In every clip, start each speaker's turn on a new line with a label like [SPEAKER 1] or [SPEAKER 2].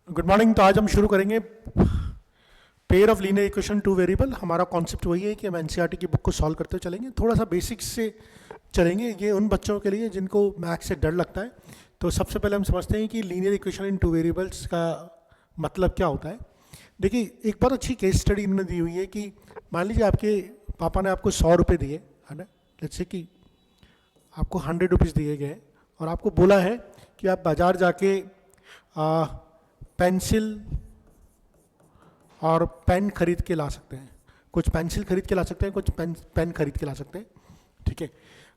[SPEAKER 1] Good morning. तो आज हम शुरू करेंगे pair of linear equation two variable. हमारा कॉन्सेप्ट वही है कि हम एनसीईआरटी की बुक को सॉल्व करते हुए चलेंगे, थोड़ा सा बेसिक्स से चलेंगे। ये उन बच्चों के लिए जिनको मैथ्स से डर लगता है। तो सबसे पहले हम समझते हैं कि linear equation in two variables का मतलब क्या होता है। देखिए, एक बहुत अच्छी केस स्टडी इन्होंने दी हुई है कि मान लीजिए आपके पापा ने आपको 100 रुपये दिए, है ना। जैसे कि आपको 100 रुपीज़ दिए गए और आपको बोला है कि आप बाज़ार जाके पेंसिल और पेन खरीद के ला सकते हैं। कुछ पेंसिल खरीद के ला सकते हैं, कुछ पेन खरीद के ला सकते हैं, ठीक है।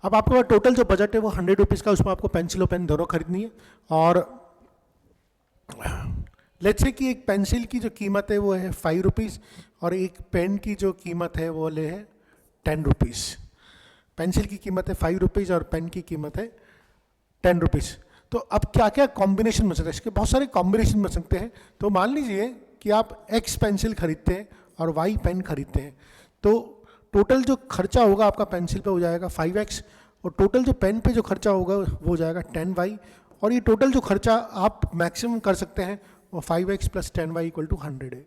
[SPEAKER 1] अब आपका टोटल जो बजट है वो 100 रुपीज़ का, उसमें आपको पेंसिल और पेन दोनों खरीदनी है। और लेट्स से कि एक पेंसिल की जो कीमत है वो है 5 रुपीज़ और एक पेन की जो कीमत है वो ले है 10 रुपीज़। पेंसिल की कीमत है 5 रुपीज़ और पेन की कीमत है 10 रुपीज़। तो अब क्या क्या कॉम्बिनेशन बन सकते हैं, इसके बहुत सारे कॉम्बिनेशन बन सकते हैं। तो मान लीजिए कि आप एक्स पेंसिल खरीदते हैं और वाई पेन खरीदते हैं, तो टोटल जो खर्चा होगा आपका पेंसिल पे हो जाएगा 5x और टोटल जो पेन पे जो खर्चा होगा वो हो जाएगा 10y। और ये टोटल जो खर्चा आप मैक्सिमम कर सकते हैं वो 5x plus 10y equal to 100 है।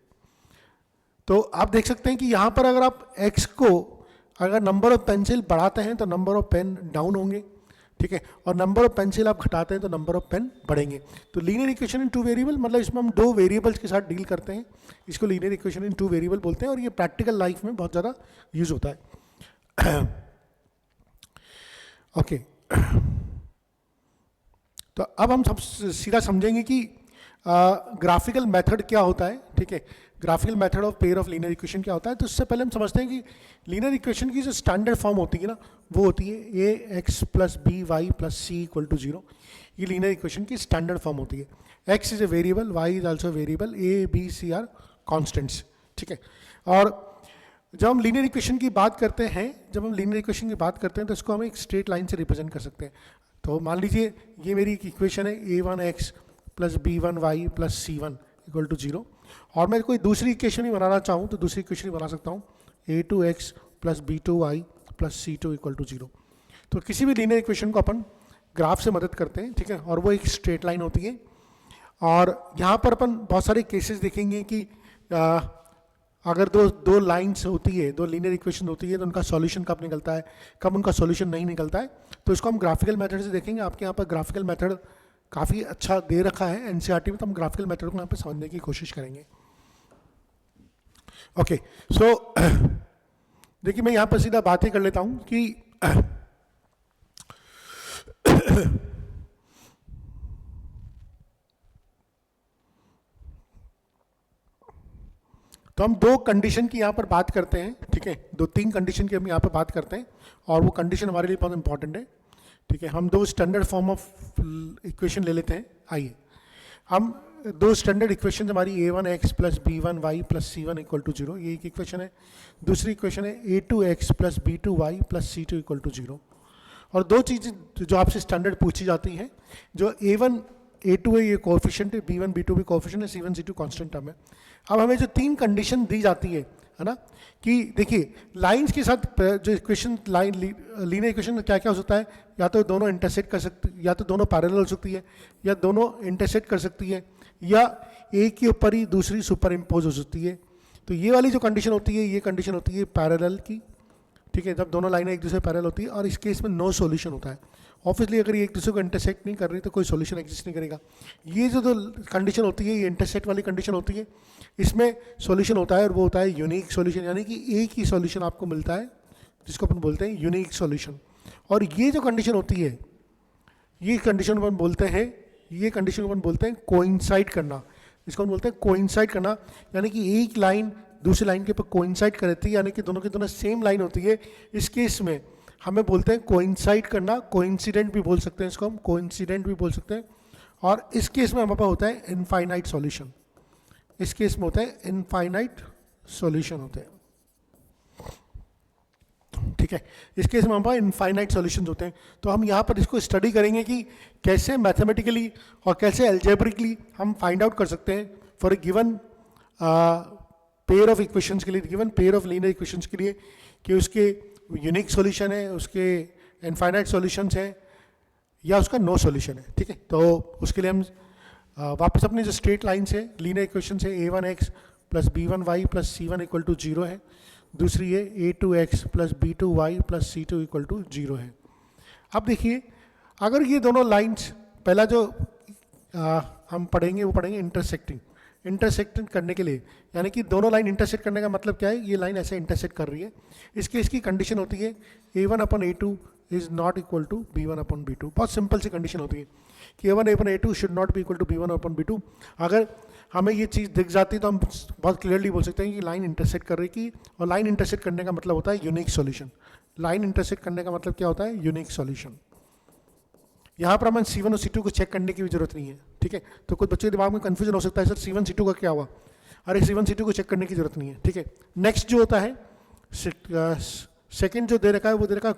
[SPEAKER 1] तो आप देख सकते हैं कि यहाँ पर अगर आप x को अगर नंबर ऑफ पेंसिल बढ़ाते हैं तो नंबर ऑफ पेन डाउन होंगे, ठीक है, और नंबर ऑफ पेंसिल आप घटाते हैं तो नंबर ऑफ पेन बढ़ेंगे। तो linear equation in two variable मतलब इसमें हम दो वेरिएबल्स के साथ डील करते हैं, इसको linear equation in two variable बोलते हैं और ये प्रैक्टिकल लाइफ में बहुत ज़्यादा यूज होता है। ओके, तो अब हम सब सीधा समझेंगे कि ग्राफिकल मेथड क्या होता है, ठीक है। Graphical method of pair of linear equation क्या होता है। तो इससे पहले हम समझते हैं कि लीनियर इक्वेशन की जो स्टैंडर्ड फॉर्म होती है ना, वो होती है a x plus b y plus c equal to 0। ये लीनियर इक्वेशन की स्टैंडर्ड फॉर्म होती है। X is a variable, y is also variable, a b c are constants, ठीक है। और जब हम लीनियर इक्वेशन की बात करते हैं तो इसको हम एक स्ट्रेट लाइन से रिप्रेजेंट कर सकते हैं। तो मान लीजिए ये मेरी एक इक्वेशन है a1x plus b1y plus c1 equal to 0। और मैं कोई दूसरी इक्वेशन भी बनाना चाहूँ तो दूसरी इक्वेशन भी बना सकता हूँ, a2x plus b2y plus c2 equal to 0। तो किसी भी लीनियर इक्वेशन को अपन ग्राफ से मदद करते हैं, ठीक है, और वो एक स्ट्रेट लाइन होती है। और यहाँ पर अपन बहुत सारे केसेस देखेंगे कि अगर दो लाइन्स होती है, दो लीनियर इक्वेशन होती है, तो उनका सॉल्यूशन कब निकलता है, कब उनका सॉल्यूशन नहीं निकलता है। तो इसको हम ग्राफिकल मेथड से देखेंगे। आपके यहाँ पर ग्राफिकल मेथड काफ़ी अच्छा दे रखा है एनसीईआरटी में, तो हम ग्राफिकल मेथड को यहाँ पे समझने की कोशिश करेंगे। ओके, सो देखिए मैं यहाँ पर सीधा बात ही कर लेता हूँ कि तो हम दो कंडीशन की यहाँ पर बात करते हैं, ठीक है, दो तीन कंडीशन की हम यहाँ पर बात करते हैं और वो कंडीशन हमारे लिए बहुत इंपॉर्टेंट है, ठीक है। हम दो स्टैंडर्ड फॉर्म ऑफ इक्वेशन ले लेते हैं। आइए हम दो स्टैंडर्ड इक्वेशन हमारी a1x plus b1y plus c1 equal to 0, ये एक इक्वेशन है। दूसरी इक्वेशन है a2x plus b2y plus c2 equal to 0। और दो चीज़ें जो आपसे स्टैंडर्ड पूछी जाती हैं, जो a1 a2 है ये कोएफिशिएंट है, b1 b2 भी कोएफिशिएंट है, c1 c2 कांस्टेंट टर्म है। अब हमें जो तीन कंडीशन दी जाती है ना, कि देखिए लाइंस के साथ जो इक्वेशन लाइन लीनियर इक्वेशन में क्या क्या हो सकता है, या तो दोनों इंटरसेक्ट कर सकती, या तो दोनों पैरेलल हो सकती है, या दोनों इंटरसेक्ट कर सकती है, या एक के ऊपर ही दूसरी सुपर इम्पोज हो सकती है। तो ये वाली जो कंडीशन होती है, ये कंडीशन होती है पैरेलल की, ठीक है, जब दोनों लाइनें एक दूसरे पैरेलल होती है। और इस केस में नो सॉल्यूशन होता है। ऑब्वियसली अगर ये एक दूसरे को इंटरसेक्ट नहीं कर रही तो कोई सॉल्यूशन एग्जिस्ट नहीं करेगा। ये जो कंडीशन होती है, ये इंटरसेक्ट वाली कंडीशन होती है, इसमें सॉल्यूशन होता है और वो होता है यूनिक सॉल्यूशन, यानी कि एक ही सॉल्यूशन आपको मिलता है, जिसको अपन बोलते हैं यूनिक सॉल्यूशन। और ये जो कंडीशन होती है, ये कंडीशन अपन बोलते हैं कोइंसाइड करना। इसको हम बोलते हैं कोइंसाइड करना, यानी कि एक लाइन दूसरी लाइन के ऊपर कोइंसाइड करती है, यानी कि दोनों की दोनों सेम लाइन होती है। इस केस में हमें बोलते हैं कोइंसाइड करना, कोइंसिडेंट भी बोल सकते हैं इसको, हम कोइंसिडेंट भी बोल सकते हैं। और इस केस में हमारे पास होता है इनफाइनाइट सॉल्यूशन। इस केस में होता है इनफाइनाइट सॉल्यूशन होते हैं, ठीक है। इस केस में हमारे पास इनफाइनाइट सॉल्यूशंस होते हैं। तो हम यहाँ पर इसको स्टडी करेंगे कि कैसे मैथमेटिकली और कैसे एल्जेब्रिकली हम फाइंड आउट कर सकते हैं for a given pair of equations के लिए, given pair of linear equations के लिए, कि उसके यूनिक सॉल्यूशन है, उसके इनफाइनाइट सॉल्यूशंस हैं, या उसका नो सॉल्यूशन है, ठीक है। तो उसके लिए हम वापस अपने जो स्ट्रेट लाइन से लीनियर इक्वेशन से a1x plus b1y plus c1 equal to 0 है, दूसरी है a2x plus b2y plus c2 equal to 0 है। अब देखिए अगर ये दोनों लाइंस, पहला जो हम पढ़ेंगे वो पढ़ेंगे इंटरसेक्टिंग करने के लिए, यानी कि दोनों लाइन इंटरसेक्ट करने का मतलब क्या है, ये लाइन ऐसे इंटरसेक्ट कर रही है, इसकी कंडीशन होती है a1 upon a2 is not equal to b1 upon b2। बहुत सिंपल सी कंडीशन होती है कि a1 upon a2 should not be equal to b1 upon b2। अगर हमें ये चीज़ दिख जाती तो हम बहुत क्लियरली बोल सकते हैं कि लाइन इंटरसेक्ट कर रही की, और लाइन इंटरसेक्ट करने का मतलब होता है यूनिक सॉल्यूशन। लाइन इंटरसेक्ट करने का मतलब क्या होता है, यूनिक सॉल्यूशन। यहाँ पर हमें C1 और C2 को चेक करने की भी जरूरत नहीं है, ठीक है। तो कुछ बच्चों के दिमाग में कंफ्यूजन हो सकता है, सर C1 C2 का क्या हुआ, अरे C1 C2 को चेक करने की जरूरत नहीं है, ठीक है। नेक्स्ट जो होता है सेकंड जो दे रखा है वो दे रखा है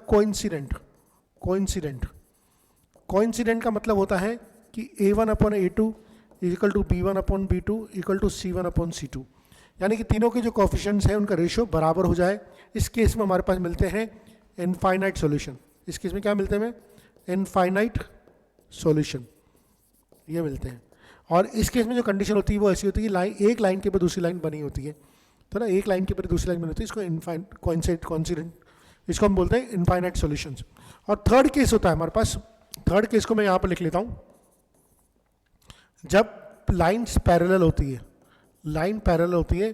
[SPEAKER 1] कोइंसिडेंट का मतलब होता है कि a1 upon a2 equal to b1 upon b2 equal to c1 upon c2, यानी कि तीनों के जो कोफिशिएंट्स हैं उनका रेशियो बराबर हो जाए। इस केस में हमारे पास मिलते हैं इनफाइनाइट सॉल्यूशन। इस केस में क्या मिलते हैं, इनफाइनाइट सॉल्यूशन ये मिलते हैं। और इस केस में जो कंडीशन होती है वो ऐसी होती है कि एक लाइन के ऊपर दूसरी लाइन बनी होती है, तो ना एक लाइन के ऊपर दूसरी लाइन बनी होती है, इसको कोइंसिडेंट इसको हम बोलते हैं इनफाइनाइट सॉल्यूशंस। और थर्ड केस होता है हमारे पास, थर्ड केस को मैं यहाँ पर लिख लेता हूँ, जब लाइन्स पैरेलल होती है, लाइन पैरेलल होती है,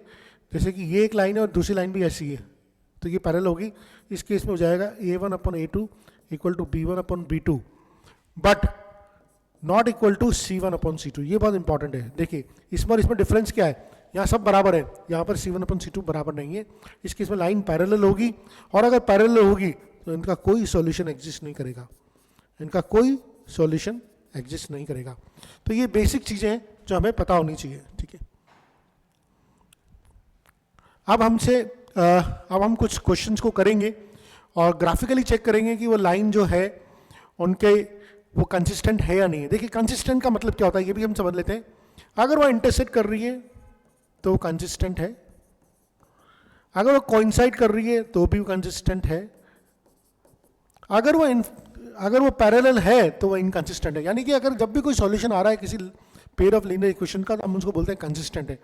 [SPEAKER 1] जैसे कि ये एक लाइन है और दूसरी लाइन भी ऐसी है, तो ये पैरेलल होगी। इस केस में हो जाएगा a1 upon a2 equal to b1 upon b2 but not equal to c1 upon c2। ये बहुत इंपॉर्टेंट है। देखिए इसमें डिफरेंस क्या है, यहाँ सब बराबर है, यहाँ पर c1 अपॉन c2 बराबर नहीं है। इस केस में लाइन पैरेलल होगी, और अगर पैरेलल होगी तो इनका कोई सॉल्यूशन एग्जिस्ट नहीं करेगा, इनका कोई सॉल्यूशन एग्जिस्ट नहीं करेगा। तो ये बेसिक चीज़ें हैं जो हमें पता होनी चाहिए, ठीक है। अब हम कुछ क्वेश्चंस को करेंगे और ग्राफिकली चेक करेंगे कि वो लाइन जो है उनके वो कंसिस्टेंट है या नहीं है। देखिए कंसिस्टेंट का मतलब क्या होता है ये भी हम समझ लेते हैं। अगर वो इंटरसेक्ट कर रही है तो वो कंसिस्टेंट है, अगर वो कोइंसाइड कर रही है तो भी वो कंसिस्टेंट है, अगर वो पैरेलल है तो वो इनकंसिस्टेंट है। यानी कि अगर जब भी कोई सॉल्यूशन आ रहा है किसी पेयर ऑफ लीनियर इक्वेशन का, तो हम उसको बोलते हैं कंसिस्टेंट है।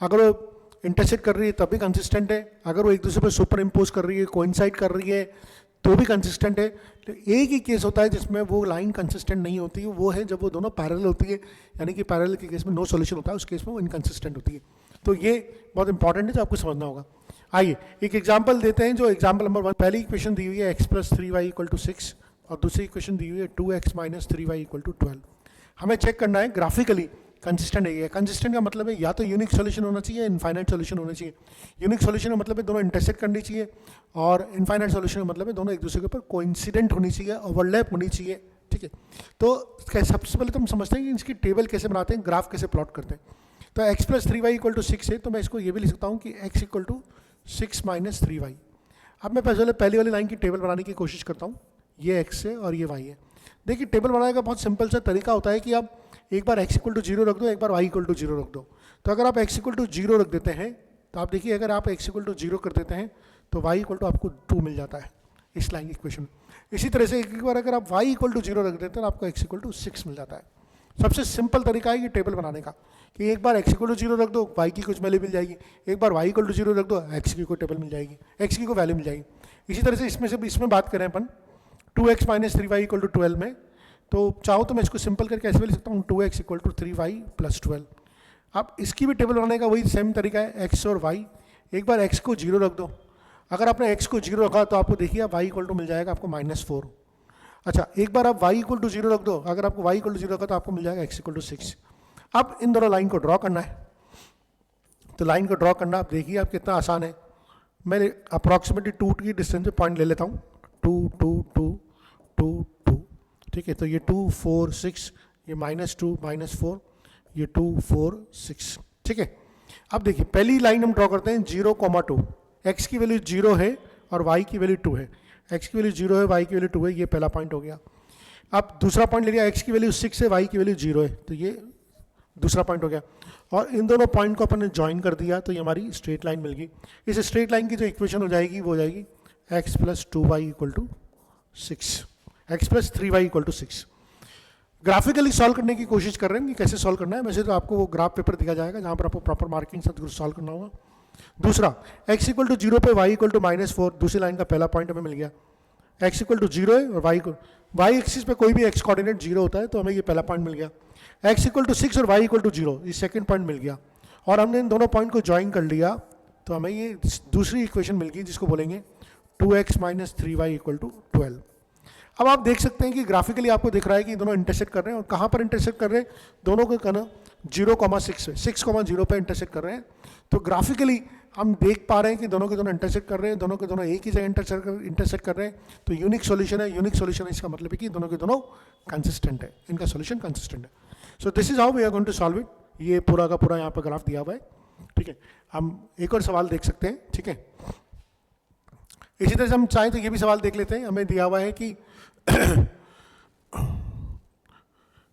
[SPEAKER 1] अगर वो इंटरसेक्ट कर रही है तब भी कंसिस्टेंट है, अगर वो एक दूसरे पर सुपर इम्पोज कर रही है, कोइंसाइड कर रही है तो भी कंसिस्टेंट है। तो एक ही केस होता है जिसमें वो लाइन कंसिस्टेंट नहीं होती है, वो है जब वो दोनों पैरेलल होती है, यानी कि पैरेलल के केस में नो सॉल्यूशन होता है, उस केस में वो इनकंसिस्टेंट होती है। तो ये बहुत इंपॉर्टेंट है जो आपको समझना होगा। आइए एक एग्जाम्पल देते हैं, जो एग्जाम्पल नंबर 1। पहली इक्वेशन दी हुई है x plus 3y equal to 6 और दूसरी इक्वेशन दी हुई है 2x minus 3y equal to 12। हमें चेक करना है ग्राफिकली कंसिस्टेंट है। कंसिस्टेंट का मतलब है या तो यूनिक सॉल्यूशन होना चाहिए, इनफाइनाइट सॉल्यूशन होना चाहिए। यूनिक सॉल्यूशन का मतलब है दोनों इंटरसेक्ट करनी चाहिए, और इनफाइनाइट सॉल्यूशन का मतलब है दोनों एक दूसरे के ऊपर कोइंसिडेंट होनी चाहिए, ओवरलैप होनी चाहिए, ठीक है। तो सबसे पहले तो हम समझते हैं कि इसकी टेबल कैसे बनाते हैं, ग्राफ कैसे प्लॉट करते हैं। तो x plus 3y equal to 6 है, तो मैं इसको ये भी लिख सकता हूँ कि x equal to 6 minus 3y। अब मैं पहली वाली लाइन की टेबल बनाने की कोशिश करता हूँ, ये x है और ये y है। देखिए टेबल बनाने का बहुत सिंपल सा तरीका होता है कि आप एक बार x इक्वल टू 0 रख दो, एक बार y इक्वल टू 0 रख दो। तो अगर आप x इक्वल टू 0 रख देते हैं तो आप देखिए, अगर आप x इक्वल टू 0 कर देते हैं तो y इक्वल टू आपको 2 मिल जाता है इस लाइन इक्वेशन। इसी तरह से एक बार अगर आप y इक्वल टू 0 रख देते हैं तो आपको x इक्वल टू 6 मिल जाता है। सबसे सिंपल तरीका है ये टेबल बनाने का कि एक बार x इक्वल टू 0 रख दो, y की कुछ वैल्यू मिल जाएगी, एक बार y इक्वल टू 0 रख दो, x की कोई टेबल मिल जाएगी, x की कोई वैल्यू मिल जाएगी। इसी तरह से इसमें बात करें अपन 2x minus 3y equal to 12 में, तो चाहो तो मैं इसको सिंपल करके ऐसे भी लिख सकता हूँ 2x equal to 3y plus 12। अब इसकी भी टेबल बनाने का वही सेम तरीका है, x और y। एक बार x को 0 रख दो, अगर आपने x को 0 रखा तो आपको देखिए y इक्वल टू मिल जाएगा आपको -4। अच्छा, एक बार आप y इक्वल टू 0 रख दो, अगर आपको y इक्वल टू 0 रखा तो आपको मिल जाएगा x इक्वल टू 6। अब इन दोनों लाइन को ड्रॉ करना है, तो लाइन को ड्रॉ करना आप देखिए आप कितना आसान है। मैं अप्रॉक्सीमेटली 2 की डिस्टेंस पे पॉइंट ले लेता हूँ, 2 2 2 2 2, ठीक है। तो ये 2 4 6, ये -2 -4, ये 2 4 6, ठीक है। अब देखिए पहली लाइन हम ड्रॉ करते हैं 0, 2, x की वैल्यू 0 है और y की वैल्यू 2 है। x की वैल्यू 0 है, y की वैल्यू 2 है, ये पहला पॉइंट हो गया। अब दूसरा पॉइंट ले लिया, x की वैल्यू 6 है, y की वैल्यू 0 है, तो ये दूसरा पॉइंट हो गया। और इन दोनों पॉइंट को अपन ने ज्वाइन कर दिया तो ये हमारी स्ट्रेट लाइन मिल गई। इस स्ट्रेट लाइन की जो इक्वेशन हो जाएगी वो हो जाएगी x plus 2y equal to 6, x plus 3y equal to 6। Graphically solve करने की कोशिश कर रहे हैं कि कैसे सॉल्व करना है। वैसे तो आपको वो ग्राफ पेपर दिया जाएगा जहाँ पर आपको प्रॉपर मार्किंग से सॉल्व करना होगा। दूसरा, x इक्वल टू 0 पे y इक्वल टू -4, दूसरी लाइन का पहला पॉइंट हमें मिल गया। x इक्वल टू 0 है और y एक्सिस पे कोई भी x कोऑर्डिनेट 0 होता है, तो हमें ये पहला पॉइंट मिल गया। x इक्वल टू 6 और y इक्वल टू 0, ये सेकंड पॉइंट मिल गया। और हमने इन दोनों पॉइंट को ज्वाइन कर लिया, तो हमें ये दूसरी इक्वेशन मिल गई जिसको बोलेंगे 2x minus 3y equal to 12। अब आप देख सकते हैं कि ग्राफिकली आपको दिख रहा है कि दोनों इंटरसेक्ट कर रहे हैं, और कहाँ पर इंटरसेक्ट कर रहे हैं, दोनों को करना 0,6 6,0 पे इंटरसेक्ट कर रहे हैं। तो ग्राफिकली हम देख पा रहे हैं कि दोनों के दोनों इंटरसेक्ट कर रहे हैं, दोनों के दोनों एक ही जगह इंटरसेक्ट कर रहे हैं। तो यूनिक सॉल्यूशन है। यूनिक सॉल्यूशन है इसका मतलब है कि दोनों के दोनों कंसिस्टेंट है, इनका सॉल्यूशन कंसिस्टेंट है। So this is how we are going to solve it. ये पूरा का पूरा यहाँ पर ग्राफ दिया हुआ है, ठीक है। हम एक और सवाल देख सकते हैं, ठीक है। इसी तरह से हम चाहें तो ये भी सवाल देख लेते हैं। हमें दिया हुआ है कि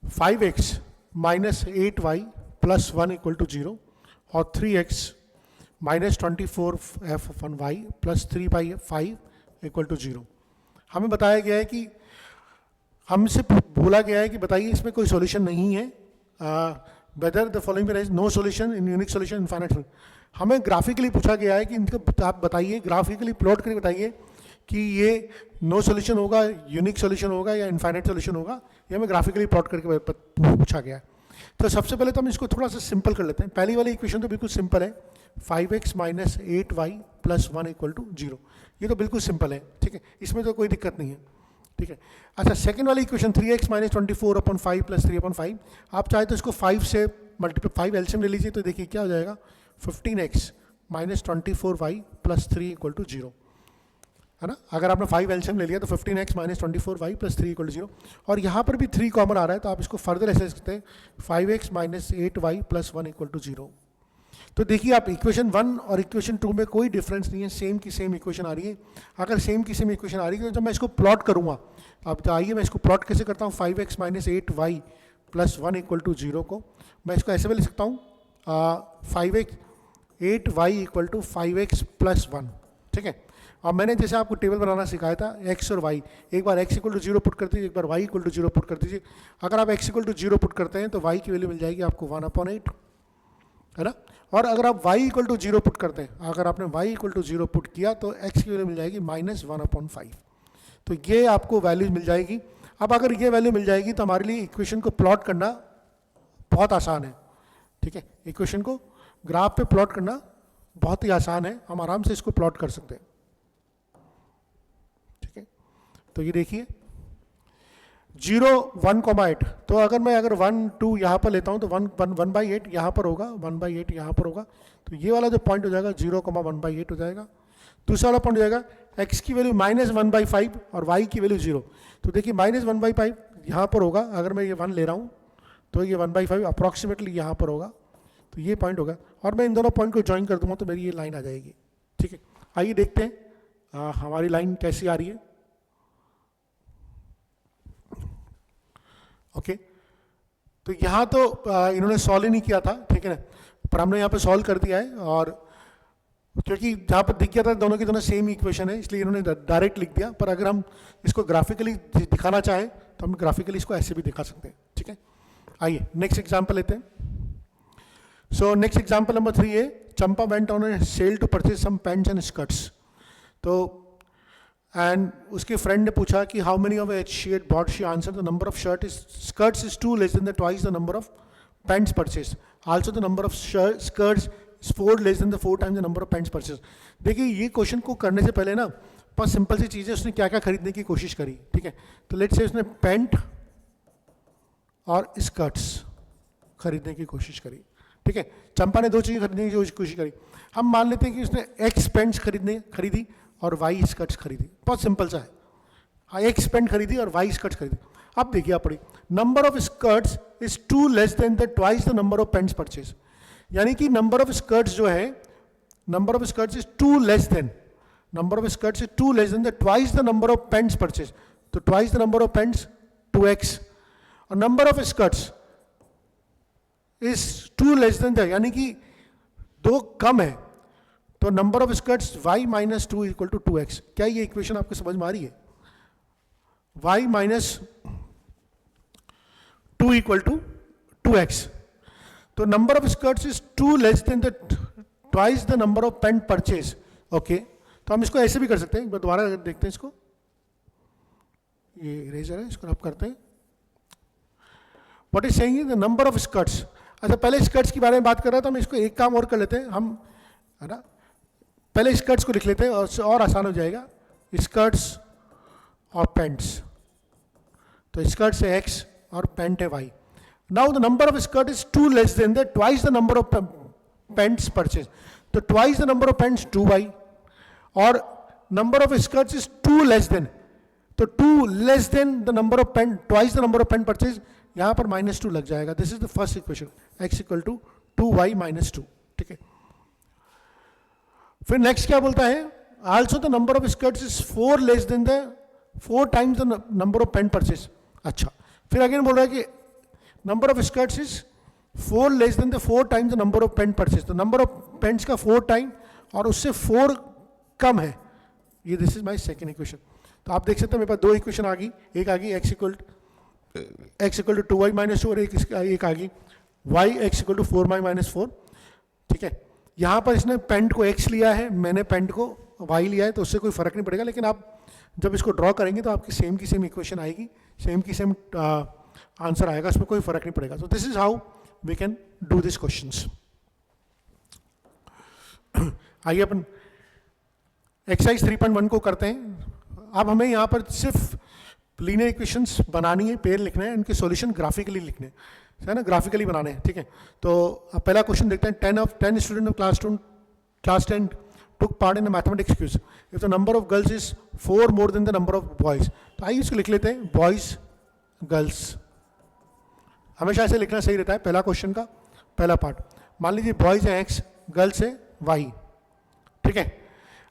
[SPEAKER 1] 5x minus 8y plus 1 equal to 0 और 3x minus 24f/y plus 3/5 equal to 0। हमें बताया गया है कि हमसे बोला गया है कि बताइए इसमें कोई सॉल्यूशन नहीं है। Whether the following is no solution in unique solution infinite. हमें ग्राफिकली पूछा गया है कि इनको आप बताइए, ग्राफिकली प्लॉट करके बताइए कि ये नो सॉल्यूशन होगा, यूनिक सॉल्यूशन होगा या इनफाइनाइट सॉल्यूशन होगा। ये हमें ग्राफिकली प्लॉट करके पूछा गया है। तो सबसे पहले तो हम इसको थोड़ा सा सिंपल कर लेते हैं। पहली वाली इक्वेशन तो बिल्कुल सिंपल है, 5x minus 8y plus 1 equal to 0। ये तो बिल्कुल सिंपल है, ठीक है, इसमें तो कोई दिक्कत नहीं है, ठीक है। अच्छा, सेकंड वाली इक्वेशन 3x माइनस 24/5 प्लस 3/5, आप चाहे तो इसको 5 से मल्टीप्लाई 5 एलसीएम ले लीजिए, तो देखिए क्या हो जाएगा, 15x minus 24y plus 3 equal to 0, है ना। अगर आपने 5 एलसीएम ले लिया तो 15x minus 24y plus 3 equal to 0। और यहाँ पर भी 3 कॉमन आ रहा है, तो आप इसको फर्दर ऐसे सकते हैं 5x minus 8y plus 1 equal to 0। तो देखिए आप इक्वेशन 1 और इक्वेशन 2 में कोई डिफरेंस नहीं है, सेम की सेम इक्वेशन आ रही है। अगर सेम की सेम इक्वेशन आ रही है तो जब मैं इसको प्लॉट करूँगा, अब तो आइए मैं इसको प्लॉट कैसे करता हूँ। 5x minus 8y plus 1 equal to 0 को मैं इसको ऐसे भी लिख सकता हूँ 8y equal to 5x plus 1, ठीक है। और मैंने जैसे आपको टेबल बनाना सिखाया था x और y, एक बार x इक्वल टू 0 पुट कर दीजिए, एक बार y इक्वल टू 0 पुट कर दीजिए। अगर आप x इक्वल टू 0 पुट करते हैं तो y की वैल्यू मिल जाएगी आपको 1/8, है ना। और अगर आप y इक्वल टू 0 पुट करते हैं, अगर आपने y इक्वल टू 0 पुट किया तो x की वैल्यू मिल जाएगी -1/5। तो ये आपको वैल्यू मिल जाएगी। अब अगर ये वैल्यू मिल जाएगी तो हमारे लिए इक्वेशन को प्लॉट करना बहुत आसान है, ठीक है। इक्वेशन को ग्राफ पे प्लॉट करना बहुत ही आसान है, हम आराम से इसको प्लॉट कर सकते हैं, ठीक है। तो ये देखिए 0 1,8, तो अगर मैं 1 2 यहाँ पर लेता हूँ तो 1/8 यहाँ पर होगा, 1/8 यहाँ पर होगा। तो ये वाला जो पॉइंट हो जाएगा 0,1/8 हो जाएगा। दूसरा वाला पॉइंट हो जाएगा x की वैल्यू -1/5 और y की वैल्यू 0। तो देखिए -1/5 यहाँ पर होगा, अगर मैं ये 1 ले रहा हूँ तो ये 1/5 अप्रॉक्सीमेटली यहाँ पर होगा। तो ये पॉइंट होगा और मैं इन दोनों पॉइंट को ज्वाइन कर दूंगा तो मेरी ये लाइन आ जाएगी, ठीक है। आइए देखते हैं हमारी लाइन कैसी आ रही है। ओके, तो यहाँ तो इन्होंने सॉल्व ही नहीं किया था, ठीक है ना, पर हमने यहाँ पे सॉल्व कर दिया है। और क्योंकि जहाँ पर दिख गया था दोनों की दोनों सेम इक्वेशन है, इसलिए इन्होंने डायरेक्ट लिख दिया। पर अगर हम इसको ग्राफिकली दिखाना चाहें तो हम ग्राफिकली इसको ऐसे भी दिखा सकते हैं, ठीक है। आइए नेक्स्ट एग्जाम्पल लेते हैं। सो नेक्स्ट एग्जाम्पल नंबर 3 है, Champa went on a sale to purchase some pants and skirts. तो एंड उसके फ्रेंड ने पूछा कि how many of each she had bought. She answer the number of skirts is 2 less than the twice the number of pants purchase. Also the number of skirts is 4 less than the 4 times the number of pants purchase. देखिए ये question को करने से पहले ना बहुत simple सी चीज़ है, उसने क्या क्या खरीदने की कोशिश करी, ठीक है। तो लेट्स से उसने पैंट और स्कर्ट्स खरीदने की कोशिश करी, ठीक है। चंपा ने 2 चीज़ें खरीदने की कोशिश करी। हम मान लेते हैं कि उसने एक्स पैंट्स खरीदी और वाई स्कर्ट्स खरीदी, बहुत सिंपल सा है। हाँ, एक्स पैंट खरीदी और वाई स्कर्ट्स खरीदी। अब देखिए आप पढ़िए, number of skirts is 2 less than the twice the number of pants purchase. यानी कि नंबर ऑफ स्कर्ट्स जो है, number of skirts is 2 less than, number of skirts is 2 less than the twice the number of pants purchase. तो twice the number of pants 2x, और number of skirts is 2 less than the, यानी कि 2 कम है, तो number of skirts y minus 2 equal to 2x। क्या ये equation आपको समझ में आ रही है? y minus 2 equal to 2x, तो number of skirts is 2 less than the twice the number of pant purchase. Okay, तो हम इसको ऐसे भी कर सकते हैं, एक बार दोबारा देखते हैं इसको. ये इरेजर है, इसको रब करते हैं. What is saying the number of skirts. अच्छा, पहले स्कर्ट्स के बारे में बात कर रहा था, हम इसको एक काम और कर लेते हैं हम, है ना. पहले स्कर्ट्स को लिख लेते हैं और आसान हो जाएगा. स्कर्ट्स और पैंट्स, तो स्कर्ट्स है x और पैंट है y. Now the number of skirt is 2 less than the twice the number of pants purchase. तो twice the number of pants 2y और number of skirts is 2 less than, तो 2 less than the number of pant, twice the number of pant purchase, यहां पर -2 लग जाएगा. This is the first equation, x equal to 2y -2. ठीक है. फिर next क्या बोलता है, also the number of skirts is 4 less than the 4 times the number of pant purchase. अच्छा, फिर अगेन बोल रहा है कि number of skirts is 4 less than the 4 times the number of pant purchase. तो नंबर ऑफ पैंट्स का 4 time और उससे 4 कम है, ये this is my second equation. तो आप देख सकते हैं मेरे पास 2 इक्वेशन आ गई, एक आ गई x इक्वल टू 2y -2 और एक आ गई y x equal to 4y -4. ठीक है. यहाँ पर इसने पेंट को x लिया है, मैंने पेंट को y लिया है, तो उससे कोई फर्क नहीं पड़ेगा. लेकिन आप जब इसको ड्रॉ करेंगे तो आपकी सेम की सेम इक्वेशन आएगी, सेम की सेम आंसर आएगा, उसमें कोई फर्क नहीं पड़ेगा. तो this is how we can do this questions. आइए अपन एक्सरसाइज 3.1 को करते हैं. अब हमें यहाँ पर सिर्फ लीनियर इक्वेशंस बनानी है, पेयर लिखना है, उनके सॉल्यूशन ग्राफिकली लिखने है ना, ग्राफिकली बनाने हैं. ठीक है. तो अब पहला क्वेश्चन देखते हैं. 10 student of class 10 took part in a mathematics quiz. If the number of girls is 4 more than the number of boys, तो आइए इसको लिख लेते हैं, बॉयज गर्ल्स. हमेशा ऐसे लिखना सही रहता है. पहला क्वेश्चन का पहला पार्ट, मान लीजिए बॉयज है x, गर्ल्स है y. ठीक है.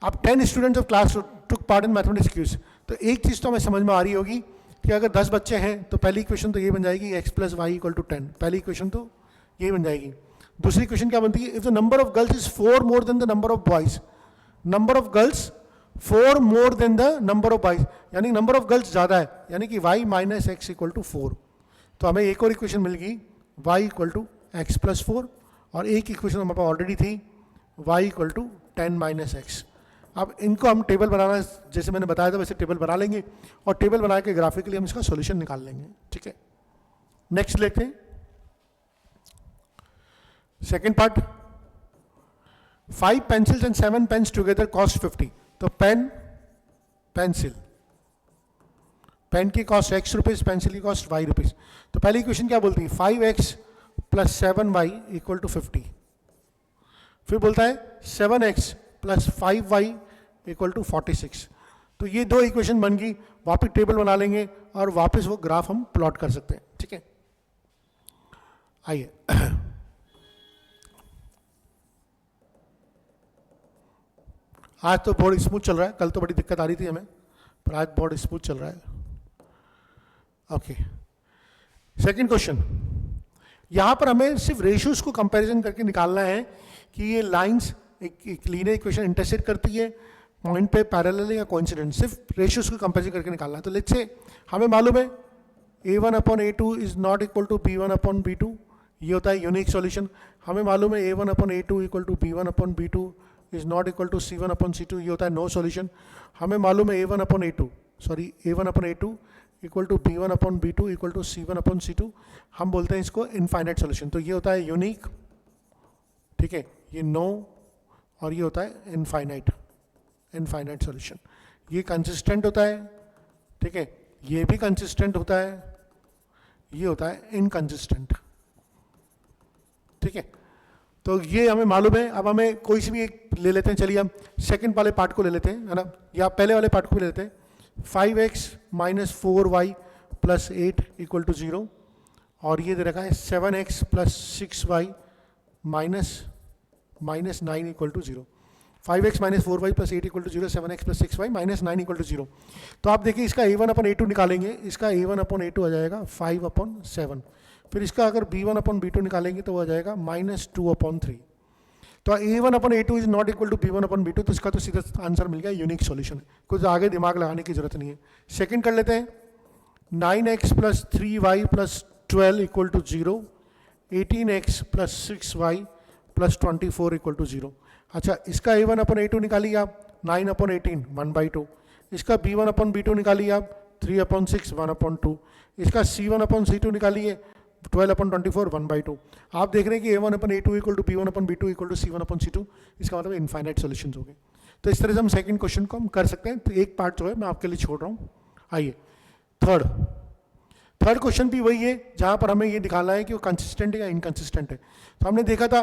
[SPEAKER 1] अब 10 students of class took part in mathematics quiz. तो एक चीज़ तो हमें समझ में आ रही होगी कि अगर 10 बच्चे हैं तो पहली इक्वेशन तो ये बन जाएगी x + y = 10. पहली इक्वेशन तो ये बन जाएगी. दूसरी इक्वेशन क्या बनती है, if the number of girls is 4 more than the number of boys, number of girls 4 more than the number of boys, यानी नंबर ऑफ गर्ल्स ज़्यादा है, यानी कि y - x = 4. तो हमें एक और इक्वेशन मिल गई y = x + 4, और एक इक्वेशन हमारे पास ऑलरेडी थी y = 10 - x. अब इनको हम टेबल बनाना, जैसे मैंने बताया था वैसे टेबल बना लेंगे, और टेबल बना के ग्राफिकली हम इसका सॉल्यूशन निकाल लेंगे. ठीक है. नेक्स्ट लेते हैं second part. 5 pencils and 7 pens together cost 50. तो पेन, पेंसिल, पेन की कॉस्ट x रुपीज, पेंसिल की कॉस्ट y रुपीज. तो पहली इक्वेशन क्या बोलती है, 5x + 7y = 50. फिर बोलता है 7x + 5y = 46. तो ये 2 इक्वेशन बन गई. वापस टेबल बना लेंगे और वापस वो ग्राफ हम प्लॉट कर सकते हैं. ठीक है. आइए आज तो बोर्ड स्मूथ चल रहा है, कल तो बड़ी दिक्कत आ रही थी हमें, पर आज बोर्ड स्मूथ चल रहा है. ओके. सेकंड क्वेश्चन, यहाँ पर हमें सिर्फ रेशियोज को कंपैरिजन करके निकालना है कि ये लाइंस एक लीनियर इक्वेशन इंटरसेक्ट करती है, पॉइंट पे पैरेलल है या कोइंसिडेंट. सिर्फ रेशियोज को कंपैरिजन करके निकालना है. तो लेट्स से हमें मालूम है a1/a2 is not equal to b1/b2, ये होता है यूनिक सॉल्यूशन. हमें मालूम है a1/a2 = b1/b2 is not equal to c1/c2, ये होता है नो सॉल्यूशन. हमें मालूम है a1/a2 = b1/b2 = c1/c2, हम बोलते हैं इसको इनफाइनाइट सॉल्यूशन. तो ये होता है यूनिक, ठीक है, ये नो, और ये होता है इनफाइनाइट सॉल्यूशन. ये कंसिस्टेंट होता है, ठीक है, ये भी कंसिस्टेंट होता है, ये होता है इनकंसिस्टेंट. ठीक है. तो ये हमें मालूम है. अब हमें कोई सी भी एक ले लेते हैं. चलिए हम सेकंड वाले पार्ट को ले लेते हैं, है ना, या पहले वाले पार्ट को ले लेते हैं. 5x - 4y + 8 = 0, और ये दे रखा है 7x + 6y - 9 = 0. 5x - 4y + 8 = 0, 7x + 6y - 9 = 0. तो आप देखिए इसका a1/a2 निकालेंगे, इसका a1/a2 आ जाएगा 5/7. फिर इसका अगर b1/b2 निकालेंगे तो वो आ जाएगा -2/3. तो a1/a2 is not equal to b1/b2, तो इसका तो सीधा आंसर मिल गया, यूनिक सॉल्यूशन है, कुछ आगे दिमाग लगाने की जरूरत नहीं है. सेकंड कर लेते हैं. 9x + 3y + 12 equal to 0, 18x plus 6y plus 24 equal to 0। अच्छा, इसका a1 अपन a2 निकालिए आप, 9 अपन 18 1/2। इसका b1 अपन b2 निकालिए आप, 3 अपन 6 1/2। इसका c1 अपन c2 निकालिए, 12 अपन 24 1/2। आप देख रहे हैं कि a1 upon a2 equal to b1 upon b2 equal to c1 upon c2। इसका मतलब इनफाइनाइट सॉल्यूशंस हो गए। तो इस तरह से हम सेकंड क्वेश्चन को हम कर सकते हैं। तो एक पार्ट जो है मैं आपके लिए छोड़ रहा हूँ। आइए थर्ड क्वेश्चन भी वही है जहाँ पर हमें ये दिखाना है कि वो कंसिस्टेंट है या इनकंसिस्टेंट है। तो हमने देखा था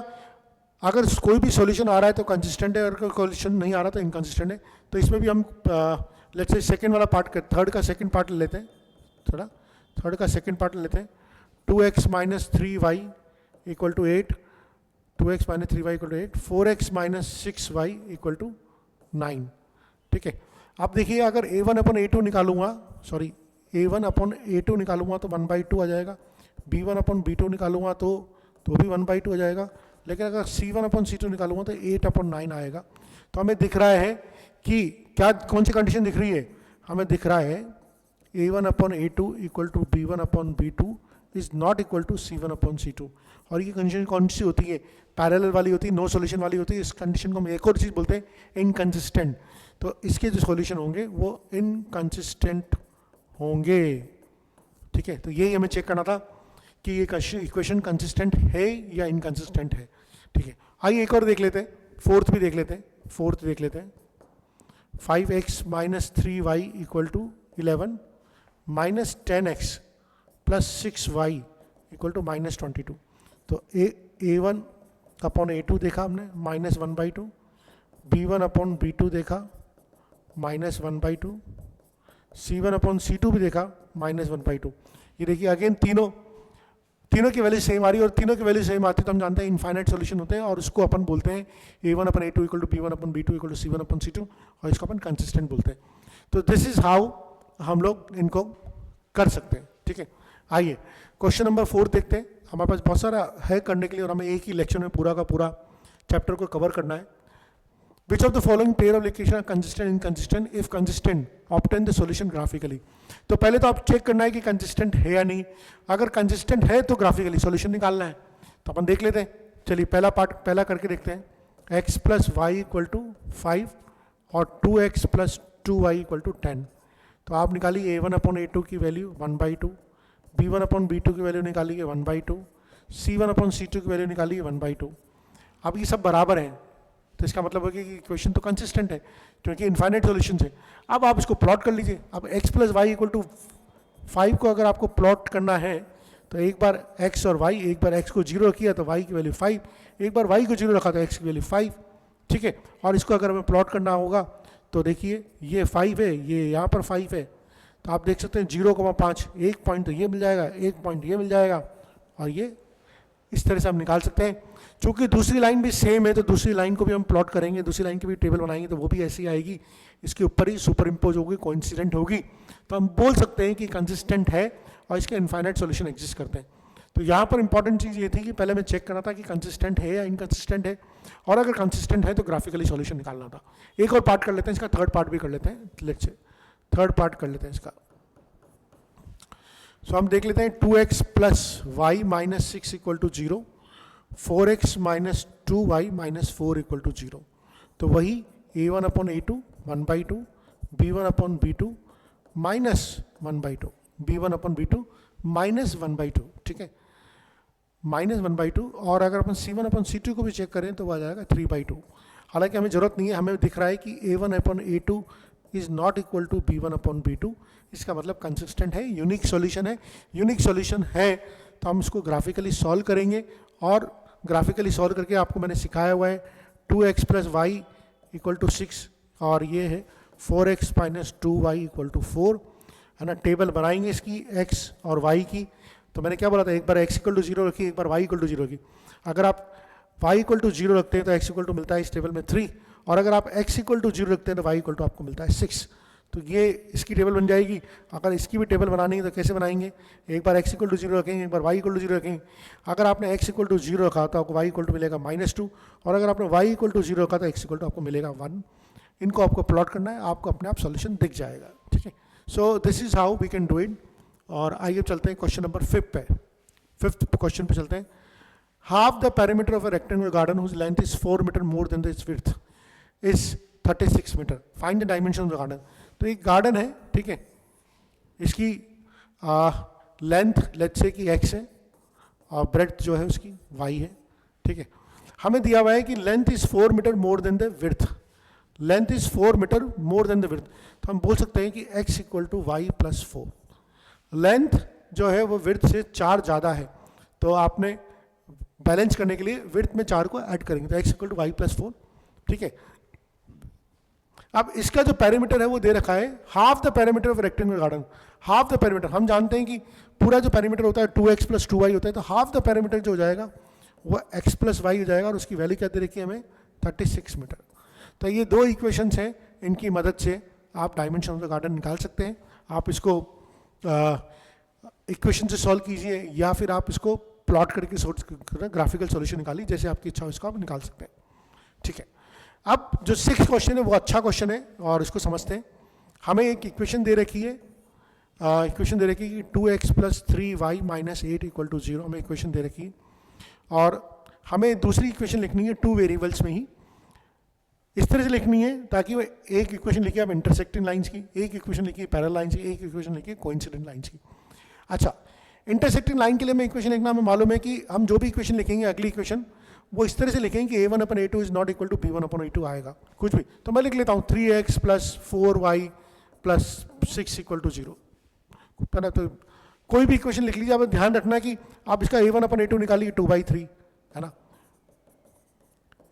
[SPEAKER 1] अगर कोई भी सॉल्यूशन आ रहा है तो कंसिस्टेंट है, और कोई सॉल्यूशन नहीं आ रहा तो इनकंसिस्टेंट है। तो इसमें भी हम लेट्स से सेकंड वाला पार्ट कर, थर्ड का सेकंड पार्ट ले लेते हैं। थर्ड का सेकंड पार्ट ले लेते हैं। 2x minus 3y equal to 8, 2x minus 3y equal to 8, 4x minus 6y equal to 9। ठीक है, आप देखिए अगर a1 अपन a2 निकालूंगा, सॉरी a1 अपन a2 निकालूंगा तो 1/2 आ जाएगा, b1 अपन b2 निकालूंगा तो भी 1/2 आ जाएगा, लेकिन अगर c1 अपन c2 निकालूंगा तो 8 अपन 9 आएगा। तो हमें दिख रहा है कि क्या, कौन सी कंडीशन दिख रही है? हमें दिख रहा है a1 upon a2 equal to b1 upon b2 is not equal to c1 upon c2। और ये कंडीशन कौन सी होती है? पैरेलल वाली होती है, नो सॉल्यूशन वाली होती है। इस कंडीशन को हम एक और चीज़ बोलते हैं इनकंसिस्टेंट। तो इसके जो सॉल्यूशन होंगे वो इनकंसिस्टेंट होंगे। ठीक है, तो यही हमें चेक करना था कि ये इक्वेशन कंसिस्टेंट है या इनकंसिस्टेंट है। ठीक है, आइए एक और देख लेते हैं, फोर्थ भी देख लेते हैं। 5x minus 3y equal to 11 minus 10x plus 6y equal to minus 22। तो a1 अपॉन a2 देखा हमने माइनस 1/2, b1 अपॉन b2 देखा माइनस 1/2, c1 अपॉन c2 भी देखा माइनस 1/2। ये देखिए अगेन तीनों की वैल्यू सेम आ रही है, और तीनों की वैल्यू सेम आती है तो हम जानते हैं इनफाइनाइट सॉल्यूशन होते हैं, और उसको अपन बोलते हैं a1 upon a2 equal to b1 upon b2 equal to c1 upon c2, और इसको अपन कंसिस्टेंट बोलते हैं। तो दिस इज हाउ हम लोग इनको कर सकते हैं। ठीक है, आइए क्वेश्चन नंबर 4 देखते हैं। हमारे पास बहुत सारा है करने के लिए, और हमें एक ही लेक्चर में पूरा का पूरा चैप्टर को कवर करना है। Which of the following pair of equation are consistent and inconsistent? If consistent, obtain the solution graphically. तो पहले तो आप चेक करना है कि कंसिस्टेंट है या नहीं। अगर कंसिस्टेंट है तो ग्राफिकली सॉल्यूशन निकालना है। तो अपन देख लेते हैं, चलिए पहला करके देखते हैं। x plus y equal to 5 और 2x plus 2y equal to 10। तो आप निकालिए a1 अपॉन a2 की वैल्यू 1/2, b1 अपॉन b2 की वैल्यू निकालिए 1/2, c1 अपॉन c2 की वैल्यू निकालिए 1/2। अब ये सब बराबर हैं, तो इसका मतलब है कि इक्वेशन तो कंसिस्टेंट है क्योंकि इनफाइनाइट सॉल्यूशन है। अब आप इसको प्लॉट कर लीजिए। अब x plus y equal to 5 को अगर आपको प्लॉट करना है तो एक बार x और y, एक बार x को 0 किया तो y की वैल्यू 5, एक बार y को 0 रखा तो x की वैल्यू 5। ठीक है, और इसको अगर हमें प्लॉट करना होगा तो देखिए ये 5 है, ये यहाँ पर 5 है, तो आप देख सकते हैं 0,5, एक पॉइंट तो ये मिल जाएगा, एक पॉइंट ये मिल जाएगा, और ये इस तरह से हम निकाल सकते हैं। चूँकि दूसरी लाइन भी सेम है तो दूसरी लाइन को भी हम प्लॉट करेंगे, दूसरी लाइन की भी टेबल बनाएंगे तो वो भी ऐसी आएगी, इसके ऊपर ही सुपर इम्पोज होगी, कोइंसिडेंट होगी। तो हम बोल सकते हैं कि कंसिस्टेंट है और इसके इनफाइनाइट सॉल्यूशन एग्जिस्ट करते हैं। तो यहाँ पर इंपॉर्टेंट चीज़ ये थी कि पहले मैं चेक करना था कि कंसिस्टेंट है या इनकंसिस्टेंट है, और अगर कंसिस्टेंट है तो ग्राफिकली सॉल्यूशन निकालना था। एक और पार्ट कर लेते हैं, इसका थर्ड पार्ट भी कर लेते हैं। लेट्स से थर्ड पार्ट कर लेते हैं इसका। सो हम देख लेते हैं 2x plus y minus 6 equal to 0, 4x minus 2y minus 4 equal to 0। तो वही a1 upon a2 1/2, b1 upon b2 minus 1/2, b1 upon b2 minus 1/2। ठीक है, माइनस 1/2, और अगर अपन c1 अपॉन c2 को भी चेक करें तो वह आ जाएगा 3/2। हालांकि हमें जरूरत नहीं है, हमें दिख रहा है कि a1 upon a2 is not equal to b1 upon b2। इसका मतलब कंसिस्टेंट है, यूनिक सॉल्यूशन है। यूनिक सॉल्यूशन है तो हम इसको ग्राफिकली सॉल्व करेंगे, और ग्राफिकली सॉल्व करके आपको मैंने सिखाया हुआ है 2x plus y equal to 6, और ये है 4x minus 2y equal to 4, है ना। टेबल बनाएंगे इसकी x और y की। तो मैंने क्या बोला था, एक बार x इक्वल टू 0 रखी, एक बार y इक्वल टू 0 रखी। अगर आप y इक्वल टू 0 रखते हैं तो x इक्वल टू मिलता है इस टेबल में 3, और अगर आप x इक्वल टू 0 रखते हैं तो y इक्वल टू आपको मिलता है 6। तो ये इसकी टेबल बन जाएगी। अगर इसकी भी टेबल बनानी है तो कैसे बनाएंगे, एक बार x इक्वल टू 0 रखेंगे, एक बार y इक्वल टू 0 रखेंगे। अगर आपने x इक्वल टू 0 रखा तो आपको y इक्वल टू मिलेगा -2, और अगर आपने y इक्वल टू 0 रखा तो x इक्वल टू आपको मिलेगा 1। इनको आपको प्लॉट करना है, आपको अपने आप सॉल्यूशन दिख जाएगा। ठीक है, so this is how we can do it. और आइए चलते हैं क्वेश्चन नंबर 5 पे। फिफ्थ क्वेश्चन पे चलते हैं. Half the perimeter of a rectangular garden whose length is 4 metre more than the width is 36 metre. Find the dimension of the garden. तो एक गार्डन है, ठीक है, इसकी लेंथ लेट्स से कि x है और ब्रेड्थ जो है उसकी y है, ठीक है. हमें दिया हुआ है कि length is 4 metre more than the width. Length is 4 metre more than the width. तो हम बोल सकते हैं कि x equal to y plus 4. Length जो है वो विड्थ से 4 ज़्यादा है, तो आपने बैलेंस करने के लिए विड्थ में 4 को ऐड करेंगे, तो x equal to y plus 4, ठीक है. अब इसका जो पैरामीटर है वो दे रखा है half the parameter of rectangular garden. Half the parameter हम जानते हैं कि पूरा जो पैरामीटर होता है 2x प्लस 2y होता है, तो हाफ द पैरामीटर जो हो जाएगा वो x प्लस वाई हो जाएगा और उसकी वैल्यू क्या दे रखी है हमें 36 मीटर. तो ये दो इक्वेशंस हैं, इनकी मदद से आप डायमेंशन ऑफ द गार्डन निकाल सकते हैं. आप इसको इक्वेशन से सॉल्व कीजिए या फिर आप इसको प्लॉट करके ग्राफिकल सॉल्यूशन निकालिए, जैसे आपकी इच्छा हो इसको आप निकाल सकते हैं, ठीक है. अब जो 6th क्वेश्चन है वो अच्छा क्वेश्चन है और इसको समझते हैं. हमें एक इक्वेशन दे रखी है, इक्वेशन दे रखी है कि 2x plus 3y minus 8 equal to 0. हमें इक्वेशन दे रखी है और हमें दूसरी इक्वेशन लिखनी है 2 वेरिएबल्स में ही. इस तरह से लिखनी है ताकि वो एक इक्वेशन लिखिए आप इंटरसेक्टिंग लाइंस की, एक इक्वेशन लिखिए पैरेलल लाइंस की, एक इक्वेशन लिखिए कोइंसिडेंट लाइंस की. अच्छा, इंटरसेक्टिंग लाइन के लिए मैं इक्वेशन लिखना हमें मालूम है कि हम जो भी इक्वेशन लिखेंगे अगली इक्वेशन वो इस तरह से लिखेंगे कि a1 upon a2 is not equal to b1 upon a2 आएगा कुछ भी. तो मैं लिख लेता हूँ 3x plus 4y plus 6 equal to 0. तो कोई भी इक्वेशन लिख लीजिए, आप ध्यान रखना कि आप इसका a1 अपन a2 निकालिए 2/3, है ना.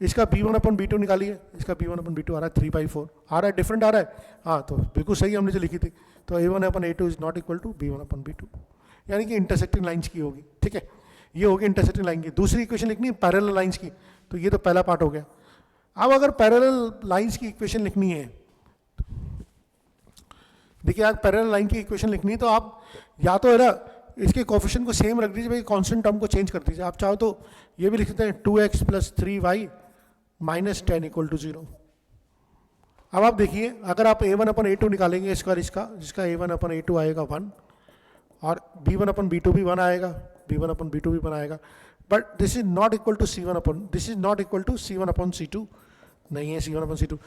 [SPEAKER 1] इसका b1 अपन b2 निकालिए, इसका b1 अपन b2 आ रहा है 3/4 आ रहा है, डिफरेंट आ रहा है. हाँ, तो बिल्कुल सही हमने जो लिखी थी. तो a1 upon a2 is not equal to b1 upon b2, यानी कि इंटरसेक्टिंग लाइंस की होगी, ठीक है. ये होगी इंटरसेक्टिंग लाइन की. दूसरी इक्वेशन लिखनी है पैरेलल लाइंस की, तो ये तो पहला पार्ट हो गया. अब अगर पैरेलल लाइंस की इक्वेशन लिखनी है, देखिए आज पैरेलल लाइन की इक्वेशन लिखनी है तो आप या तो है ना इसके कोफिशिएंट को सेम रख दीजिए, भाई कांस्टेंट टर्म को चेंज कर दीजिए. आप चाहो तो ये भी लिख सकते हैं 2x plus 3y minus 10 equal to 0. अब आप देखिए अगर आप a1 अपन a2 निकालेंगे इसका जिसका a1 अपन a2 आएगा 1 और b1 अपन b2 भी 1 आएगा, b1 अपन b2 भी 1 आएगा, but this is not equal to c1 upon this is not equal to c1 upon c2 नहीं है. c1 अपन c2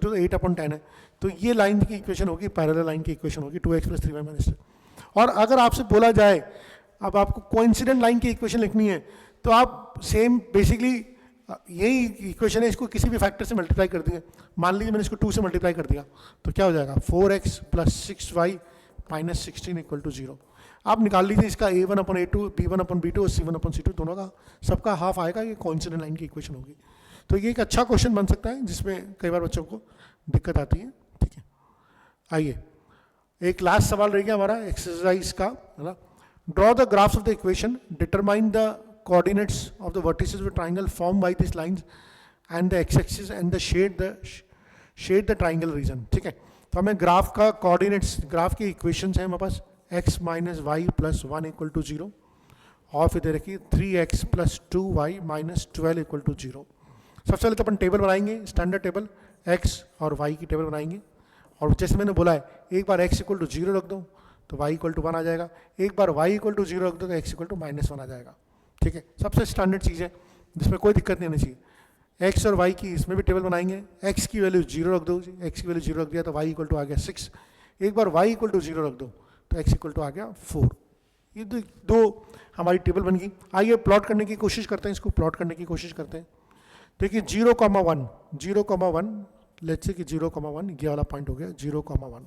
[SPEAKER 1] तो 8 अपन 10 है. तो ये लाइन की इक्वेशन होगी, पैरेलल लाइन की इक्वेशन होगी 2x प्लस 3y माइनस 10. और अगर आपसे बोला जाए अब आपको कोइंसिडेंट लाइन की इक्वेशन लिखनी है तो आप सेम बेसिकली यही इक्वेशन है, इसको किसी भी फैक्टर से मल्टीप्लाई कर दिए. मान लीजिए मैंने इसको 2 से मल्टीप्लाई कर दिया तो क्या हो जाएगा 4x plus 6y minus 16 equal to 0. आप निकाल लीजिए इसका a1 upon a2 b1 upon b2 और c1 अपन c2 दोनों का सबका हाफ आएगा. ये कोइंसिडेंट लाइन की इक्वेशन होगी. तो ये एक अच्छा क्वेश्चन बन सकता है जिसमें कई बार बच्चों को दिक्कत आती है, ठीक है. आइए एक लास्ट सवाल रह गया हमारा एक्सरसाइज का, है ना. Draw the graphs of the equation, determine the coordinates of the vertices of a triangle formed by these lines and the x-axis and the shade the triangle region, ठीक है. तो हमें ग्राफ का कोऑर्डिनेट्स, ग्राफ की equations हैं हमारे पास x minus y plus 1 equal to 0 और फिर दे रखिए 3x plus 2y minus 12 equal to 0. सबसे पहले तो अपन टेबल बनाएंगे, स्टैंडर्ड टेबल x और y की टेबल बनाएंगे. और जैसे मैंने बोला है एक बार x इक्वल टू 0 रख दो तो y इक्वल टू 1 आ जाएगा, एक बार y इक्वल टू 0 रख दो तो x इक्वल टू माइनस 1 आ जाएगा, ठीक है. सबसे स्टैंडर्ड चीज़ है जिसमें कोई दिक्कत नहीं होनी चाहिए. x और y की इसमें भी टेबल बनाएंगे, x की वैल्यू 0 रख दो, x की वैल्यू 0 रख दिया तो y इक्वल टू आ गया 6. एक बार y इक्वल टू 0 रख दो तो x इक्वल टू आ गया 4. ये दो हमारी टेबल बन गई. आइए प्लॉट करने की कोशिश करते हैं, इसको प्लॉट करने की कोशिश करते हैं. देखिए 0,1 लेट्स से कि 0,1 ये वाला पॉइंट हो गया 0,1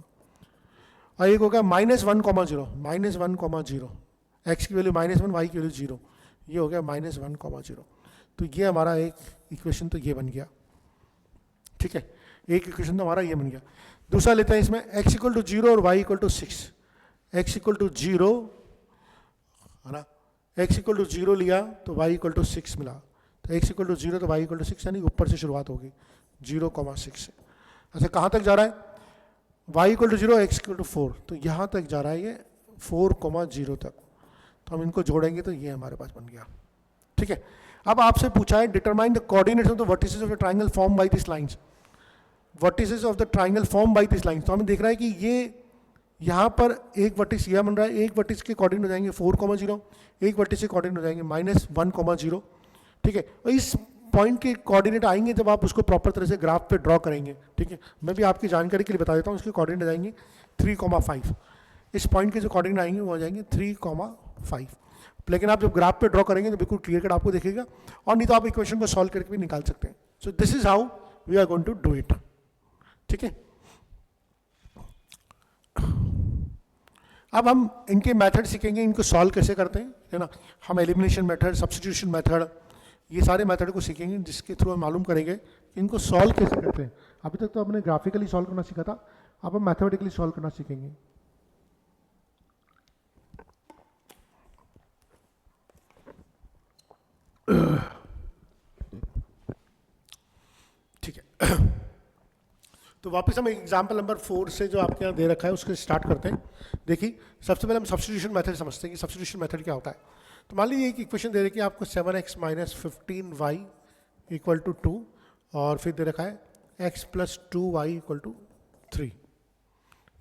[SPEAKER 1] और एक हो गया -1,0 x की वैल्यू -1 y की वैल्यू 0, ये हो गया -1,0. तो ये हमारा एक इक्वेशन तो ये बन गया, ठीक है. एक इक्वेशन तो हमारा ये बन गया. दूसरा लेते हैं इसमें x इक्वल टू 0 और y equal to 6. x equal to 0 है ना, x इक्वल टू 0 लिया तो y इक्वल टू 6 मिला. तो x इक्वल टू 0 तो y इक्वल टू 6, यानी ऊपर से शुरुआत होगी 0,6 से. अच्छा कहाँ तक जा रहा है, y equal to 0 x equal to 4, तो यहाँ तक जा रहा है ये 4,0 तक. तो हम इनको जोड़ेंगे तो ये हमारे पास बन गया, ठीक है. अब आपसे पूछा है determine the coordinates of the vertices of the triangle form by this lines. Vertices of the triangle form by this lines, तो हमें देख रहा है कि यहाँ पर एक वर्टिस यह बन रहा है, एक वर्टिस के कोऑर्डिनेट हो जाएंगे 4,0, एक वर्टिस के कोऑर्डिनेट हो जाएंगे -1,0, ठीक है। और इस पॉइंट के कोऑर्डिनेट आएंगे जब आप उसको प्रॉपर तरह से ग्राफ पे ड्रॉ करेंगे, ठीक है। मैं भी आपकी जानकारी के लिए बता देता हूँ, उसके कोऑर्डिनेट आ जाएंगे 3,5। इस पॉइंट के जो कोऑर्डिनेट आएंगे वो आ जाएंगे 3,5। लेकिन आप जब ग्राफ पे ड्रॉ करेंगे तो बिल्कुल क्लियर कट आपको दिखेगा, और नहीं तो आप इक्वेशन को सॉल्व करके भी निकाल सकते हैं। So this is how we are going to do it, ठीक है। अब हम इनके मेथड सीखेंगे, इनको सॉल्व कैसे करते हैं, है ना। हम एलिमिनेशन मेथड, सब्स्टिट्यूशन मेथड, ये सारे मेथड को सीखेंगे, जिसके थ्रू हम मालूम करेंगे कि इनको सॉल्व कैसे करते हैं। अभी तक तो आपने ग्राफिकली सॉल्व करना सीखा था, अब हम मैथमेटिकली सॉल्व करना सीखेंगे। ठीक है, तो वापस हम एग्जाम्पल नंबर 4 से जो आपके यहाँ दे रखा है उसके स्टार्ट करते हैं। देखिए, सबसे पहले हम सब्स्टिट्यूशन मेथड समझते हैं कि सब्स्टिट्यूशन मेथड क्या होता है। तो मान लीजिए एक इक्वेशन दे रखी है आपको 7x - 15y = 2, और फिर दे रखा है x + 2y = 3,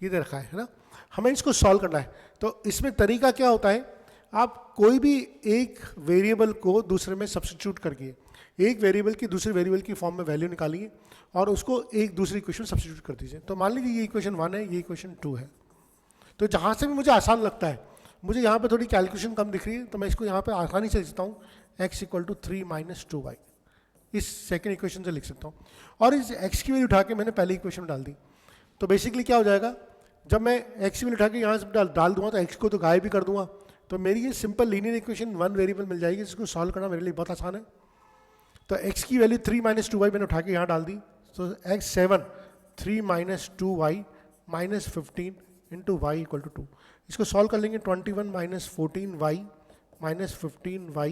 [SPEAKER 1] ये दे रखा है ना। हमें इसको सॉल्व करना है। तो इसमें तरीका क्या होता है, आप कोई भी एक वेरिएबल को दूसरे में सब्स्टिट्यूट करके एक वेरिएबल की दूसरे वेरिएबल की फॉर्म में वैल्यू निकालिए और उसको एक दूसरी इक्वेशन सब्स्टिट्यूट कर दीजिए। तो मान लीजिए ये इक्वेशन 1 है, ये इक्वेशन 2 है। तो जहाँ से भी मुझे आसान लगता है, मुझे यहाँ पे थोड़ी कैलकुलेशन कम दिख रही है, तो मैं इसको यहाँ पे आसानी से लिख सकता हूँ x = 3 - 2y, इस सेकेंड इक्वेशन से लिख सकता हूँ। और इस x की वैल्यू उठा के मैंने पहले इक्वेशन में डाल दी। तो बेसिकली क्या हो जाएगा, जब मैं x की वैल्यू उठा के यहाँ से डाल दूंगा तो x को तो गायब भी कर दूंगा, तो मेरी ये सिंपल लीनियर इक्वेशन 1 वेरिएबल मिल जाएगी, जिसको सॉल्व करना मेरे लिए बहुत आसान है। तो x की वैल्यू 3 - 2y मैंने उठा के यहाँ डाल दी। तो x 7 3 - 2y - 15 × y = 2। इसको सॉल्व कर लेंगे, 21 - 14y - 15y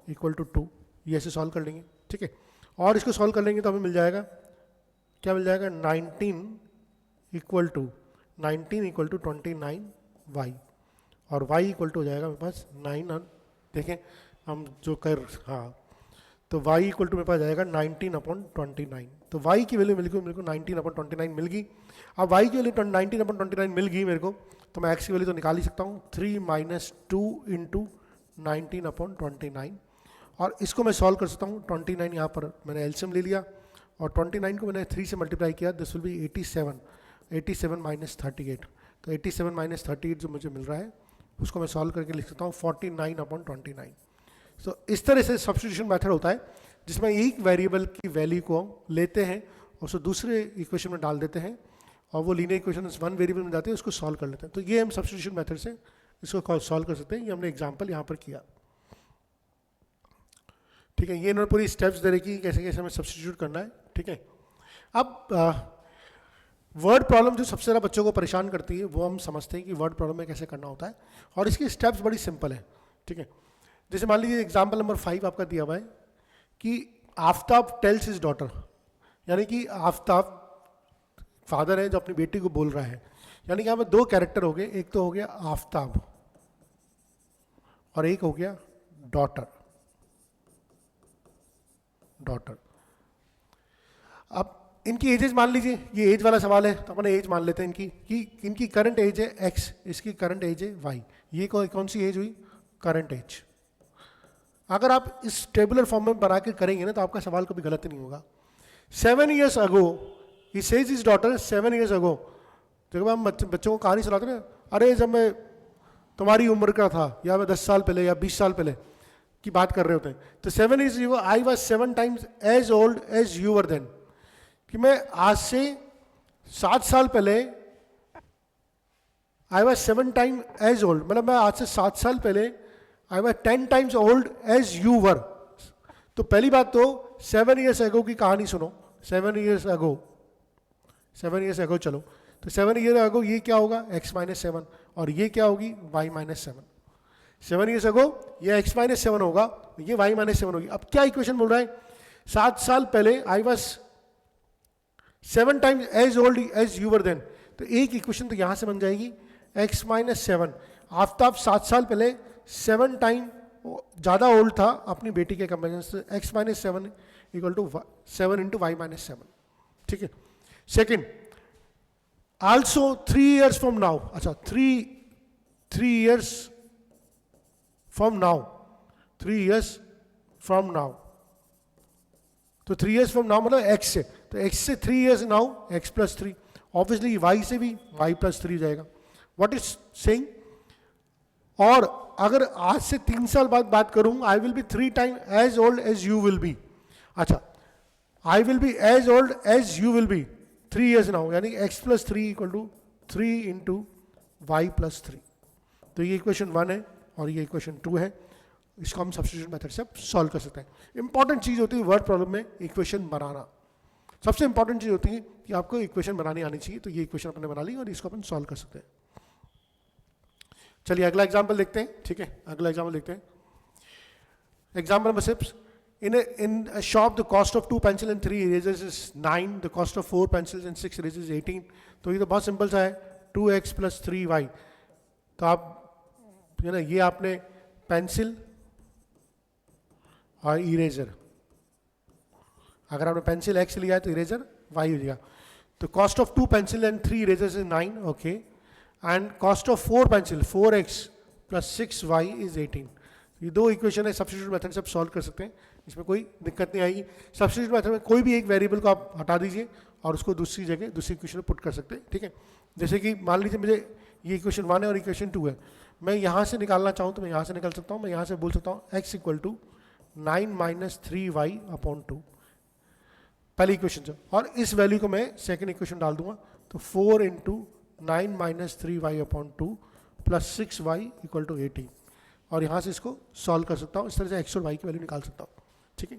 [SPEAKER 1] = 2, ये ऐसे सॉल्व कर लेंगे, ठीक है। और इसको सॉल्व कर लेंगे तो हमें मिल जाएगा, क्या मिल जाएगा, 19 = 29y, और y इक्वल टू हो जाएगा मेरे पास 9। देखें हम जो कर, हाँ, तो y इक्वल टू मेरे पास जाएगा 19/29। तो y की वैल्यू मेरे को 19/29 मिल गई। अब y की वैल्यू 19/29 मिल गई मेरे को, तो मैं x की वैल्यू तो निकाल ही सकता हूँ, 3 - 2 × 19/29, और इसको मैं सॉल्व कर सकता हूँ। 29 यहाँ पर मैंने एलसीएम ले लिया, और 29 को मैंने 3 से मल्टीप्लाई किया, दिस विल बी 87 - 38। तो 87 - 38 जो मुझे मिल रहा है उसको मैं सॉल्व करके लिख सकता हूँ 49/29। सो इस तरह से सब्स्टिट्यूशन मेथड होता है, जिसमें एक वेरिएबल की वैल्यू को लेते हैं और उसको दूसरे इक्वेशन में डाल देते हैं, और वो लीनियर इक्वेशन इस 1 वेरिएबल में जाते हैं, उसको सॉल्व कर लेते हैं। तो ये हम सब्स्टिट्यूशन मेथड से इसको सॉल्व कर सकते हैं। ये हमने एग्जाम्पल यहाँ पर किया, ठीक है। ये इन्होंने पूरी स्टेप्स दे रखी कैसे कैसे हमें सब्स्टिट्यूट करना है, ठीक है। अब वर्ड प्रॉब्लम जो सबसे ज़्यादा बच्चों को परेशान करती है, वो हम समझते हैं कि वर्ड प्रॉब्लम में कैसे करना होता है, और इसकी स्टेप्स बड़ी सिंपल है, ठीक है। जैसे मान लीजिए एग्जाम्पल नंबर 5 आपका दिया हुआ है कि आफ्ताब टेल्स हिज डॉटर, यानी कि आफ्ताब फादर है जो अपनी बेटी को बोल रहा है, यानी कि यहाँ पे 2 कैरेक्टर हो गए, एक तो हो गया आफ्ताब और एक हो गया डॉटर। अब इनकी एजेस मान लीजिए, ये एज वाला सवाल है तो अपन एज मान लेते हैं इनकी, कि इनकी करंट एज है x, इसकी करंट एज है y। ये कौन सी एज हुई, करंट एज। अगर आप इस टेबुलर फॉर्म में बना के करेंगे ना, तो आपका सवाल कभी गलत नहीं होगा। 7 years ago he says his daughter 7 years ago। जब हम बच्चों को कहानी सुनाते ना, अरे जब मैं तुम्हारी उम्र का था, या मैं 10 साल पहले या 20 साल पहले की बात कर रहे होते हैं, तो 7 years ago I was 7 times as old as you were then। कि मैं आज से 7 साल पहले, I was 7 times as old, मतलब मैं आज से 7 साल पहले I was 10 times old as you were। तो पहली बात तो 7 years ago की कहानी सुनो, 7 years ago चलो, तो 7 years ago ये क्या होगा, x - 7, और ये क्या होगी, y - 7। 7 years ago ये x - 7 होगा, ये y - 7 होगी। अब क्या इक्वेशन बोल रहा है, 7 साल पहले I was 7 times as old as you were then। तो एक इक्वेशन तो यहाँ से बन जाएगी, x - 7, आफ्ताब 7 साल पहले 7 टाइम ज़्यादा ओल्ड था अपनी बेटी के कंपेरिजन से, x - 7 = 7 × y - 7, ठीक है। Second, also 3 years from now, अच्छा 3 years from now, 3 years from now, तो 3 years from now मतलब x से, तो x से 3 years now x plus 3, obviously y से भी y plus 3 जाएगा. What is saying? और अगर आज से 3 साल बाद बात करूं, I will be 3 time as old as you will be. अच्छा, I will be as old as you will be 3 years now, यानी x plus 3 equal to 3 into y plus 3. तो ये इक्वेशन 1 है और ये इक्वेशन 2 है. इसको हम सब्स्टिट्यूशन मेथड से सॉल्व कर सकते हैं. इंपॉर्टेंट चीज होती है वर्ड प्रॉब्लम में इक्वेशन बनाना. सबसे इंपॉर्टेंट चीज होती है कि आपको इक्वेशन बनानी आनी चाहिए. तो ये इक्वेशन अपने बना ली और इसको अपन सॉल्व कर सकते हैं. चलिए अगला एग्जाम्पल देखते हैं. ठीक है, अगला एग्जाम्पल देखते हैं. Example number 6. In a shop, the cost of 2 pencils and 3 erasers is 9. The cost of 4 pencils and 6 erasers is 18. तो ये तो बहुत सिंपल सा है, 2x plus 3y. तो आप ये आपने पेंसिल और इरेजर, अगर आपने पेंसिल x लिया है तो इरेजर y हो जाएगा. तो cost of 2 pencil and 3 erasers is 9. Okay, and cost of 4 pencil 4x plus 6y is 18. ये दो इक्वेशन है, सब्स्टिट्यूट मेथड से आप सॉल्व कर सकते हैं. इसमें कोई दिक्कत नहीं आएगी. सब्स्टिट्यूट मेथड में कोई भी एक वेरिएबल को आप हटा दीजिए और उसको दूसरी जगह दूसरी इक्वेशन में पुट कर सकते हैं. ठीक है, जैसे कि मान लीजिए मुझे ये इक्वेशन 1 है और इक्वेशन 2 है. मैं यहाँ से निकालना चाहूँ तो मैं यहाँ से निकाल सकता हूँ. मैं यहाँ से बोल सकता हूँ x equal to 9 minus 3y upon 2, पहली इक्वेशन से. और इस वैल्यू को मैं सेकेंड इक्वेशन डाल दूंगा. तो 4 into 9 minus 3y upon 2 plus 6y equal to 18. और यहाँ से इसको सॉल्व कर सकता हूँ. इस तरह से x और y की वैल्यू निकाल सकता हूँ. ठीक है,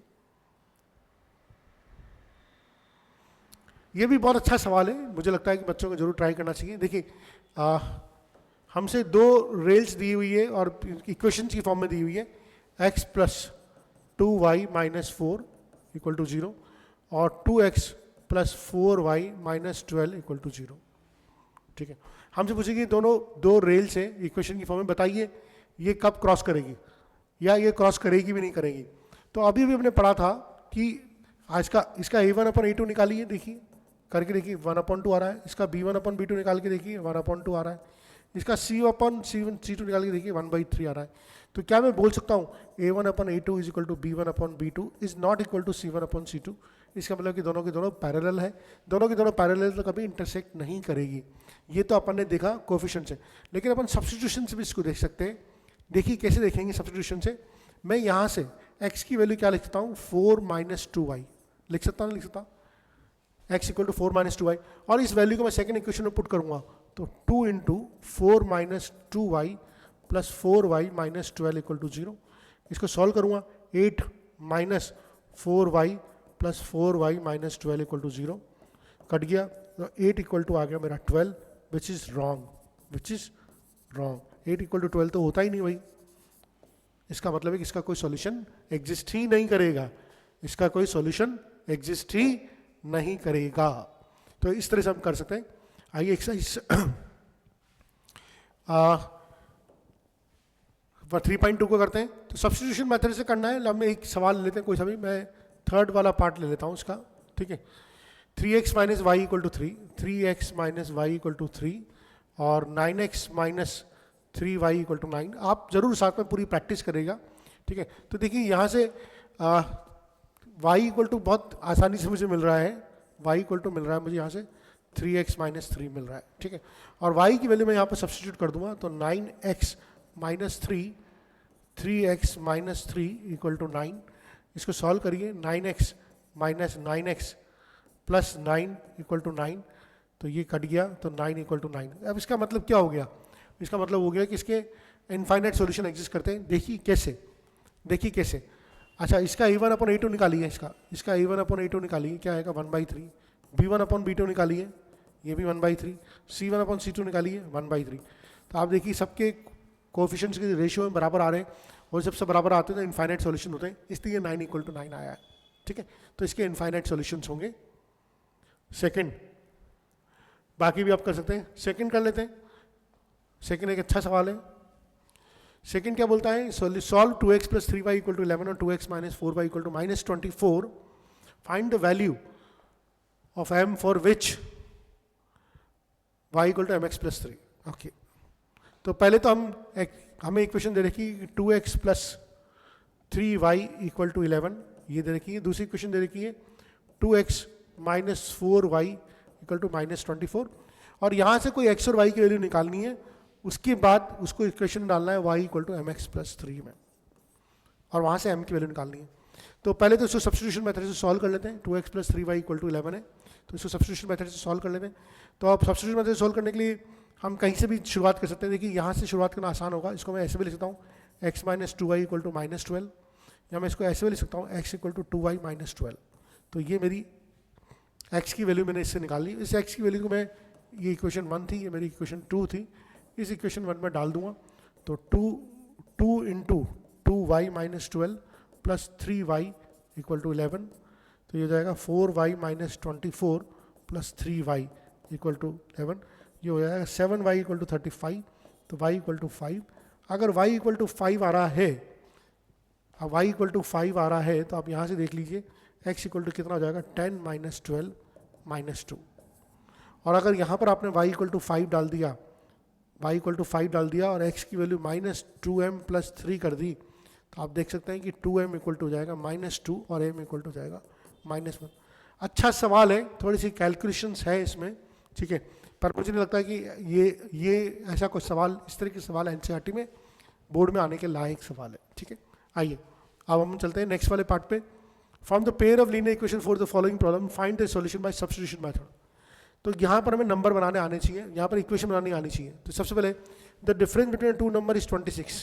[SPEAKER 1] ये भी बहुत अच्छा सवाल है. मुझे लगता है कि बच्चों को जरूर ट्राई करना चाहिए. देखिए हमसे दो रेल्स दी हुई है और इक्वेशन की फॉर्म में दी हुई है. x plus 2y minus 4 equal to 0 और 2x plus 4y minus 12 equal to 0. ठीक है, हमसे पूछेगी दोनों दो रेल्स है इक्वेशन की फॉर्म में, बताइए ये कब क्रॉस करेगी या ये क्रॉस करेगी भी नहीं करेगी. तो अभी भी हमने पढ़ा था कि इसका a1 अपन a2 निकालिए. देखिए करके देखिए 1/2 आ रहा है. इसका b1 अपन b2 निकाल के देखिए 1/2 आ रहा है. इसका c1/c2 निकाल के देखिए 1/3 आ रहा है. तो क्या मैं बोल सकता हूँ a1/a2 is equal to b1/b2 is not equal to c1/c2? इसका मतलब कि दोनों के दोनों पैरेलल है. दोनों के दोनों पैरेलल तो कभी इंटरसेक्ट नहीं करेगी. ये तो अपन ने देखा कोफिशिएंट से, लेकिन अपन सब्स्टिट्यूशन से भी इसको देख सकते हैं. देखिए कैसे देखेंगे सब्स्टिट्यूशन से. मैं यहाँ से x की वैल्यू क्या लिख सकता हूँ, 4 माइनस 2y लिख सकता हूँ, लिख सकता. x equal to 4 minus 2y और इस वैल्यू को मैं सेकंड इक्वेशन में पुट करूँगा. तो 2 into 4 minus 2y plus 4y minus 12 equal to 0. इसको सॉल्व करूँगा. 8 minus 4y plus 4y minus 12 equal to 0 कट गया. तो 8 इक्वल टू आ गया मेरा 12, which is wrong, which is wrong. 8 equal to 12 तो होता ही नहीं भाई. इसका मतलब है कि इसका कोई सॉल्यूशन एग्जिस्ट ही नहीं करेगा. इसका कोई सॉल्यूशन एग्जिस्ट ही नहीं करेगा. तो इस तरह से हम कर सकते हैं. आइए एक्सरसाइज 3.2 को करते हैं. तो सब्स्टिट्यूशन मेथड से करना है. हम एक सवाल लेते हैं कोई सा भी. मैं थर्ड वाला पार्ट ले लेता हूँ इसका. ठीक है, 3x minus y equal to 3, 3x minus y equal to 3 और 9x minus 3y equal to 9. आप जरूर साथ में पूरी प्रैक्टिस करेगा. ठीक है, तो देखिए यहाँ से y इक्वल टू बहुत आसानी से मुझे मिल रहा है. y इक्वल टू मिल रहा है मुझे यहाँ से 3x माइनस 3 मिल रहा है. ठीक है, और y की वैल्यू मैं यहाँ पर सब्स्टिट्यूट कर दूंगा. तो 9x minus 3, 3x minus 3 equal to 9. इसको सॉल्व करिए. 9x minus 9x plus 9 equal to 9. तो ये कट गया. तो 9 इक्वल टू 9. अब इसका मतलब क्या हो गया? इसका मतलब हो गया कि इसके इनफाइनाइट सॉल्यूशन एग्जिस्ट करते हैं. देखिए कैसे, देखिए कैसे. अच्छा, इसका a1/a2 निकालिए. इसका a1/a2 निकालिए. क्या आएगा? 1/3. b1/b2 निकालिए, ये भी 1/3. c1/c2 निकालिए 1/3. तो आप देखिए सबके कोएफिशिएंट्स के रेशियो में बराबर आ रहे हैं और सबसे बराबर आते हैं तो इनफाइनाइट सॉल्यूशन होते हैं. इसलिए 9 इक्वल टू 9 आया है. ठीक है, तो इसके इनफाइनाइट सॉल्यूशंस होंगे. सेकंड, बाकी भी आप कर सकते हैं. सेकंड कर लेते हैं. सेकंड एक अच्छा सवाल है. सेकंड क्या बोलता है? Solve 2x plus 3y equal to 11 और 2x minus 4y equal to minus 24. Find the value of m for which y equal to m x plus 3। Okay, तो पहले तो हमें इक्वेशन दे रखी है 2x plus 3y equal to 11, ये दे रखी है। दूसरी इक्वेशन दे रखी है 2x minus 4y equal to minus 24, और यहाँ से कोई x और y की वैल्यू निकालनी है, उसके बाद उसको इक्वेशन डालना है y equal to m x plus 3 में, और वहाँ से m की वैल्यू निकालनी है। तो पहले तो इसको सब्स्टिट्यूशन मेथड से सॉल्व कर लेते हैं। 2x plus 3y equal to 11 है, तो इसको सब्स्टिट्यूशन मेथड से सॉल्व कर लेते हैं। तो अब सब्स्टिट्यूशन मेथड से सॉल्व करने के लिए हम कहीं से भी शुरुआत कर सकते हैं। देखिए यहाँ से शुरुआत करना आसान होगा, इसको मैं ऐसे भी लिख सकता हूँ x minus 2y equal to minus 12, या मैं इसको ऐसे भी लिख सकता हूँ x equal to 2y minus 12। तो ये मेरी x की वैल्यू मैंने इससे निकाल ली। इस x की वैल्यू को मैं, ये इक्वेशन 1 थी, ये मेरी इक्वेशन 2 थी, इस इक्वेशन 1 में डाल दूंगा। तो 2 into 2y minus 12 plus 3y equal to 11, तो ये हो जाएगा 4y minus 24 plus 3y equal to 11, ये हो जाएगा 7y इक्वल टू 35, तो y इक्वल टू 5। अगर y इक्वल टू 5 आ रहा है, अब y इक्वल टू 5 आ रहा है, तो आप यहाँ से देख लीजिए x इक्वल टू कितना हो जाएगा 10 माइनस 12 माइनस 2। और अगर यहाँ पर आपने y इक्वल टू 5 डाल दिया, y इक्वल टू 5 डाल दिया और x की वैल्यू माइनस 2m प्लस 3 कर दी, तो आप देख सकते हैं कि 2m इक्वल टू हो जाएगा माइनस 2 और m इक्वल टू हो जाएगा माइनस 1। अच्छा सवाल है, थोड़ी सी कैलकुलेशंस है इसमें, ठीक है, पर मुझे नहीं लगता कि ये ऐसा कोई सवाल, इस तरह के सवाल एनसीईआरटी में बोर्ड में आने के लायक सवाल है, ठीक है। आइए अब हम चलते हैं नेक्स्ट वाले पार्ट पे। From the pair of linear equation for the following problem find the solution bye substitution method. तो यहाँ पर हमें नंबर बनाने आने चाहिए, यहाँ पर इक्वेशन बनानी आनी चाहिए। तो सबसे पहले the difference between two number is 26।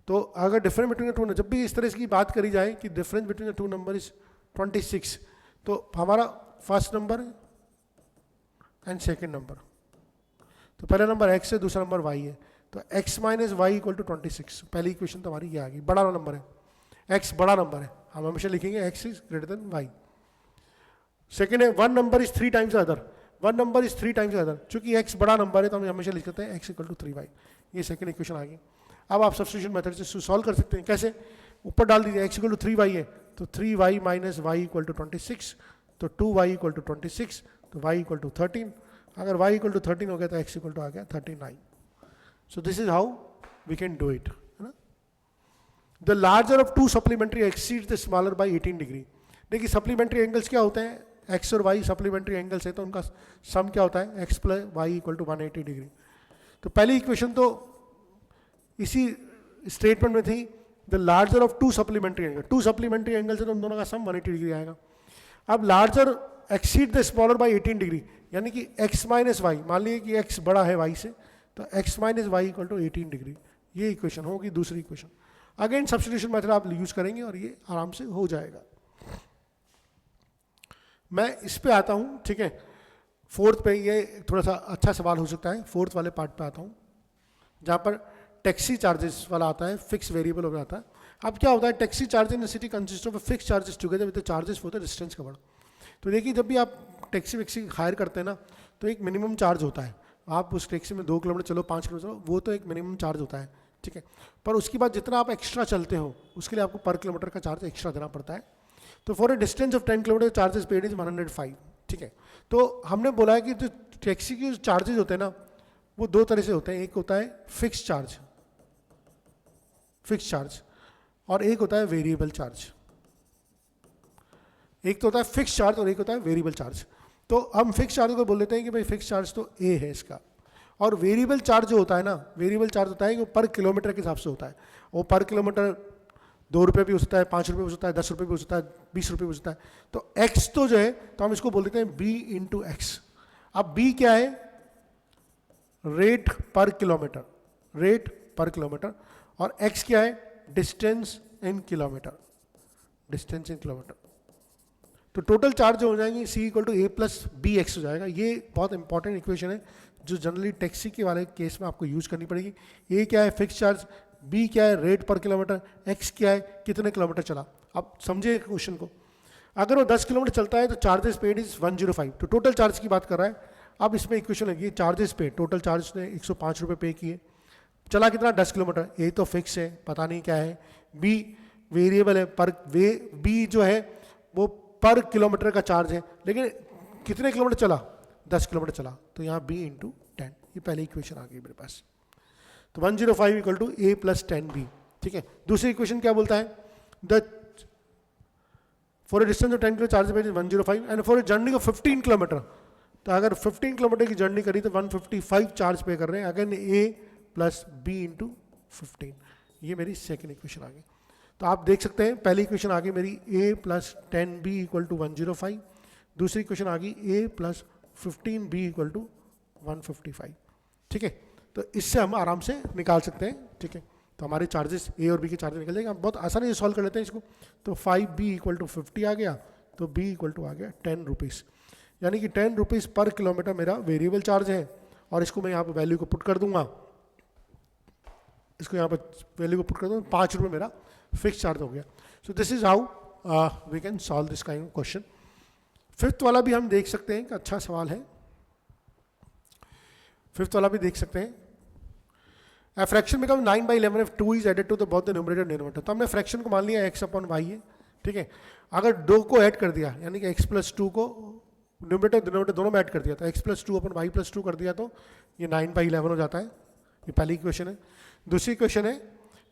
[SPEAKER 1] तो अगर डिफरेंस बिटवीन टू, जब भी इस तरह की बात करी जाए कि difference between two number is 26, तो हमारा first number and second number, तो पहला नंबर x है, दूसरा नंबर y है, तो x minus y equal to 26। पहली इक्वेशन तो हमारी ये आ गई, बड़ा नंबर है, x बड़ा नंबर है, हम हमेशा लिखेंगे x is greater than y। Second है one number is 3 times other, one number is 3 times other, चूंकि x बड़ा नंबर है तो हम हमेशा लिख सकते हैं x इक्वल टू 3y। ये सेकेंड इक्वेशन आ गई। अब आप सब्स्टिट्यूशन मेथड से सॉल्व कर सकते हैं। कैसे? ऊपर डाल दीजिए x इक्वल टू 3y है, तो 3y minus y equal to 26, तो 2y इक्वल टू 26, तो y इक्वल टू 13। अगर y इक्वल टू 13 हो गया तो x इक्वल टू आ गया 39। So this is how we can do it, है ना। The larger of two supplementary exceeds the smaller by 18 degree. देखिए सप्लीमेंट्री एंगल्स क्या होते हैं, x और y सप्लीमेंट्री एंगल्स है, तो उनका सम क्या होता है, x plus y equal to 180 degree. तो पहली इक्वेशन तो इसी स्टेटमेंट में थी, the larger of two supplementary angle, two supplementary angle से तो उन दोनों का सम 180 डिग्री आएगा। अब larger exceed the smaller by 18 degree, यानी कि x माइनस वाई, मान लीजिए कि x बड़ा है y से, तो x minus y equal to 18 degree, ये इक्वेशन होगी दूसरी इक्वेशन। अगेन सब्स्टिट्यूशन मेथड आप यूज करेंगे और ये आराम से हो जाएगा। मैं इस पे आता हूँ, ठीक है, फोर्थ पे, ये थोड़ा सा अच्छा सवाल हो सकता है, फोर्थ वाले पार्ट पे आता हूँ, जहाँ पर टैक्सी चार्जेस वाला आता है, फिक्स वेरिएबल हो जाता है। अब क्या होता है, taxi charge in city consist of fix charges together with the charges for the distance covered. तो देखिए जब भी आप टैक्सी वैक्सी हायर करते हैं ना, तो एक मिनिमम चार्ज होता है। आप उस टैक्सी में 2 किलोमीटर चलो, 5 किलोमीटर चलो, वो तो एक मिनिमम चार्ज होता है, ठीक है। पर उसके बाद जितना आप एक्स्ट्रा चलते हो, उसके लिए आपको पर किलोमीटर का चार्ज एक्स्ट्रा देना पड़ता है। तो for a distance of 10 kilometre charges paid is 105, ठीक है। तो हमने बोला है कि जो टैक्सी के चार्जेस होते हैं ना, वो 2 तरह से होते हैं। एक होता है फिक्स चार्ज, फिक्स चार्ज, और एक होता है वेरिएबल चार्ज। एक तो होता है फिक्स चार्ज और एक होता है वेरिएबल चार्ज। तो हम फिक्स चार्ज को बोल देते हैं कि भाई फिक्स चार्ज तो ए है इसका, और वेरिएबल चार्ज जो होता है ना, वेरिएबल चार्ज होता है कि वो पर किलोमीटर के हिसाब से होता है। वो पर किलोमीटर 2 रुपये भी हो सकता है, 5 रुपये भी हो सकता है, 10 रुपये भी हो सकता है, 20 रुपये भी हो सकता है। तो एक्स तो जो है, तो हम इसको बोल देते हैं बी इंटू एक्स। अब बी क्या है, rate per kilometre, rate per kilometre, और एक्स क्या है, distance in kilometre, distance in kilometre. तो टोटल चार्ज जो हो जाएंगे c equal to a plus b x हो जाएगा। ये बहुत इंपॉर्टेंट इक्वेशन है जो जनरली टैक्सी के वाले केस में आपको यूज करनी पड़ेगी। ए क्या है, फिक्स चार्ज, बी क्या है, रेट पर किलोमीटर, एक्स क्या है, कितने किलोमीटर चला। अब समझिए क्वेश्चन को, अगर वो 10 किलोमीटर चलता है तो चार्जेस पेड इज 105, तो टोटल चार्ज की बात कर रहा है। अब इसमें इक्वेशन लगी चार्जेस पेड, टोटल चार्ज ने 105 रुपये पे किए, चला कितना, 10 किलोमीटर। ए तो फिक्स है, पता नहीं क्या है, बी वेरिएबल है, पर बी जो है वो पर किलोमीटर का चार्ज है, लेकिन कितने किलोमीटर चला, 10 किलोमीटर चला, तो यहाँ b इंटू 10, ये पहली इक्वेशन आ गई मेरे पास। तो 105 equal to a plus 10b, ठीक है। दूसरी इक्वेशन क्या बोलता है, the for a distance of 10 kilo charge 105 and for a journey of 15 kilometre, तो अगर 15 किलोमीटर की जर्नी करी तो 155 चार्ज पे कर रहे हैं, again a plus b into 15, ये मेरी सेकेंड इक्वेशन आ गई। तो आप देख सकते हैं पहली इक्वेशन आ गई मेरी a plus 10b equal to 105, दूसरी इक्वेशन आ गई a plus 15b equal to 155, ठीक है। तो इससे हम आराम से निकाल सकते हैं, ठीक है। तो हमारे चार्जेस a और b के चार्जेस निकल जाएंगे, हम बहुत आसानी से सॉल्व कर लेते हैं इसको। तो 5b इक्वल टू 50 आ गया, तो b इक्वल टू आ गया 10 रुपीज़, यानी कि 10 रुपीज़ पर किलोमीटर मेरा वेरिएबल चार्ज है, और इसको मैं यहाँ पर वैल्यू को पुट कर दूंगा, इसको यहाँ पर वैल्यू को पुट कर दूंगा, 5 रुपये मेरा फिक्स चार्ज हो गया। So this is how we can solve this kind of question. Fifth वाला भी हम देख सकते हैं, अच्छा सवाल है, फिफ्थ वाला भी देख सकते हैं। A fraction becomes 9/11 if 2 is added to the both the numerator and denominator। तो हमने फ्रैक्शन को मान लिया x अपॉन वाई है, ठीक है। अगर 2 को ऐड कर दिया, यानी कि x प्लस 2 को न्यूमरेटर डिनोमिनेटर दोनों में ऐड कर दिया, तो x plus 2 upon y plus 2 कर दिया, तो ये 9/11 हो जाता है। ये पहली इक्वेशन है। दूसरी इक्वेशन है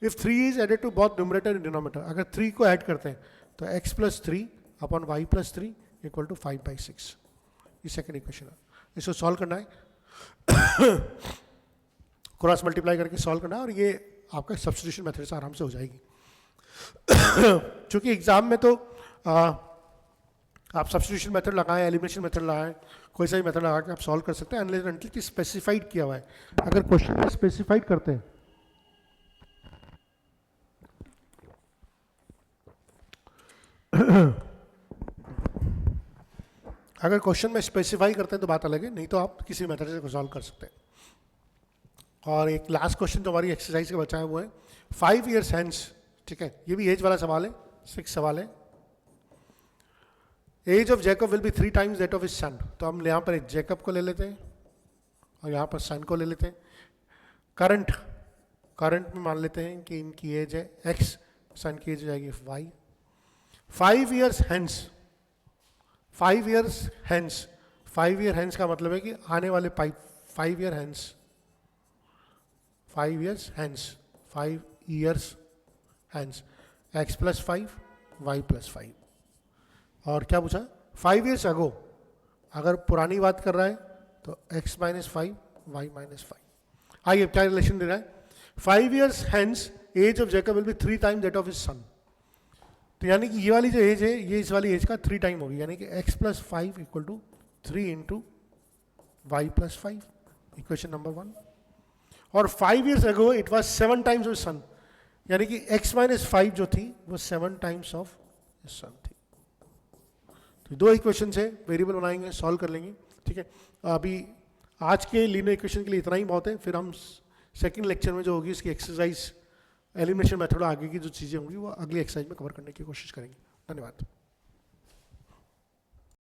[SPEAKER 1] if 3 is added to both numerator and denominator, अगर 3 को ऐड करते हैं तो x plus 3 upon y plus 3 equal to 5/6, ये सेकेंड इक्वेशन है। इसको सॉल्व करना है, क्रॉस मल्टीप्लाई करके सॉल्व करना है, और ये आपका सब्स्टिट्यूशन मेथड से आराम से हो जाएगी। चूंकि एग्जाम में तो आप सब्स्टिट्यूशन मेथड लगाएं, एलिमिनेशन मेथड लगाएं, कोई सा भी मेथड लगा के आप सॉल्व कर सकते हैं, अनलेस अनटिल कि स्पेसिफाइड किया हुआ है। अगर क्वेश्चन में स्पेसिफाइड करते हैं अगर क्वेश्चन में स्पेसिफाई करते हैं तो बात अलग है, नहीं तो आप किसी मेथड से सॉल्व कर सकते हैं। और एक लास्ट क्वेश्चन जो हमारी एक्सरसाइज का बचा है वो है 5 years hence, ठीक है। ये भी एज वाला सवाल है, 6 सवाल है। Age of Jacob will be 3 times that of his son, तो हम यहाँ पर जैकब को ले लेते हैं और यहाँ पर सन को ले लेते हैं। करंट में मान लेते हैं कि इनकी एज है x, सन की एज हो जाएगी y। 5 years hence, 5 years hence, 5 year hence का मतलब है कि आने वाले 5 year hence, 5 years hence, 5 years hence, x plus 5, y plus 5। और क्या पूछा, 5 years ago, अगर पुरानी बात कर रहा है तो x माइनस 5, y माइनस 5। आइए क्या रिलेशन दे रहा है, 5 years hence age of Jacob will be 3 times that of his son, तो यानी कि ये वाली जो एज है ये इस वाली एज का 3 टाइम होगी, यानी कि x plus 5 equal to 3 into y plus 5, equation number 1। और 5 years ago it was 7 times of son, यानी कि x माइनस 5 जो थी वो 7 times ऑफ सन थी। तो 2 इक्वेशन है, वेरिएबल बनाएंगे, सॉल्व कर लेंगे, ठीक है। अभी आज के लीनियर इक्वेशन के लिए इतना ही बहुत है, फिर हम सेकंड लेक्चर में जो होगी इसकी एक्सरसाइज एलिमिनेशन मेथड आगे की जो चीज़ें होंगी वो अगली एक्सरसाइज में कवर करने की कोशिश करेंगे। धन्यवाद।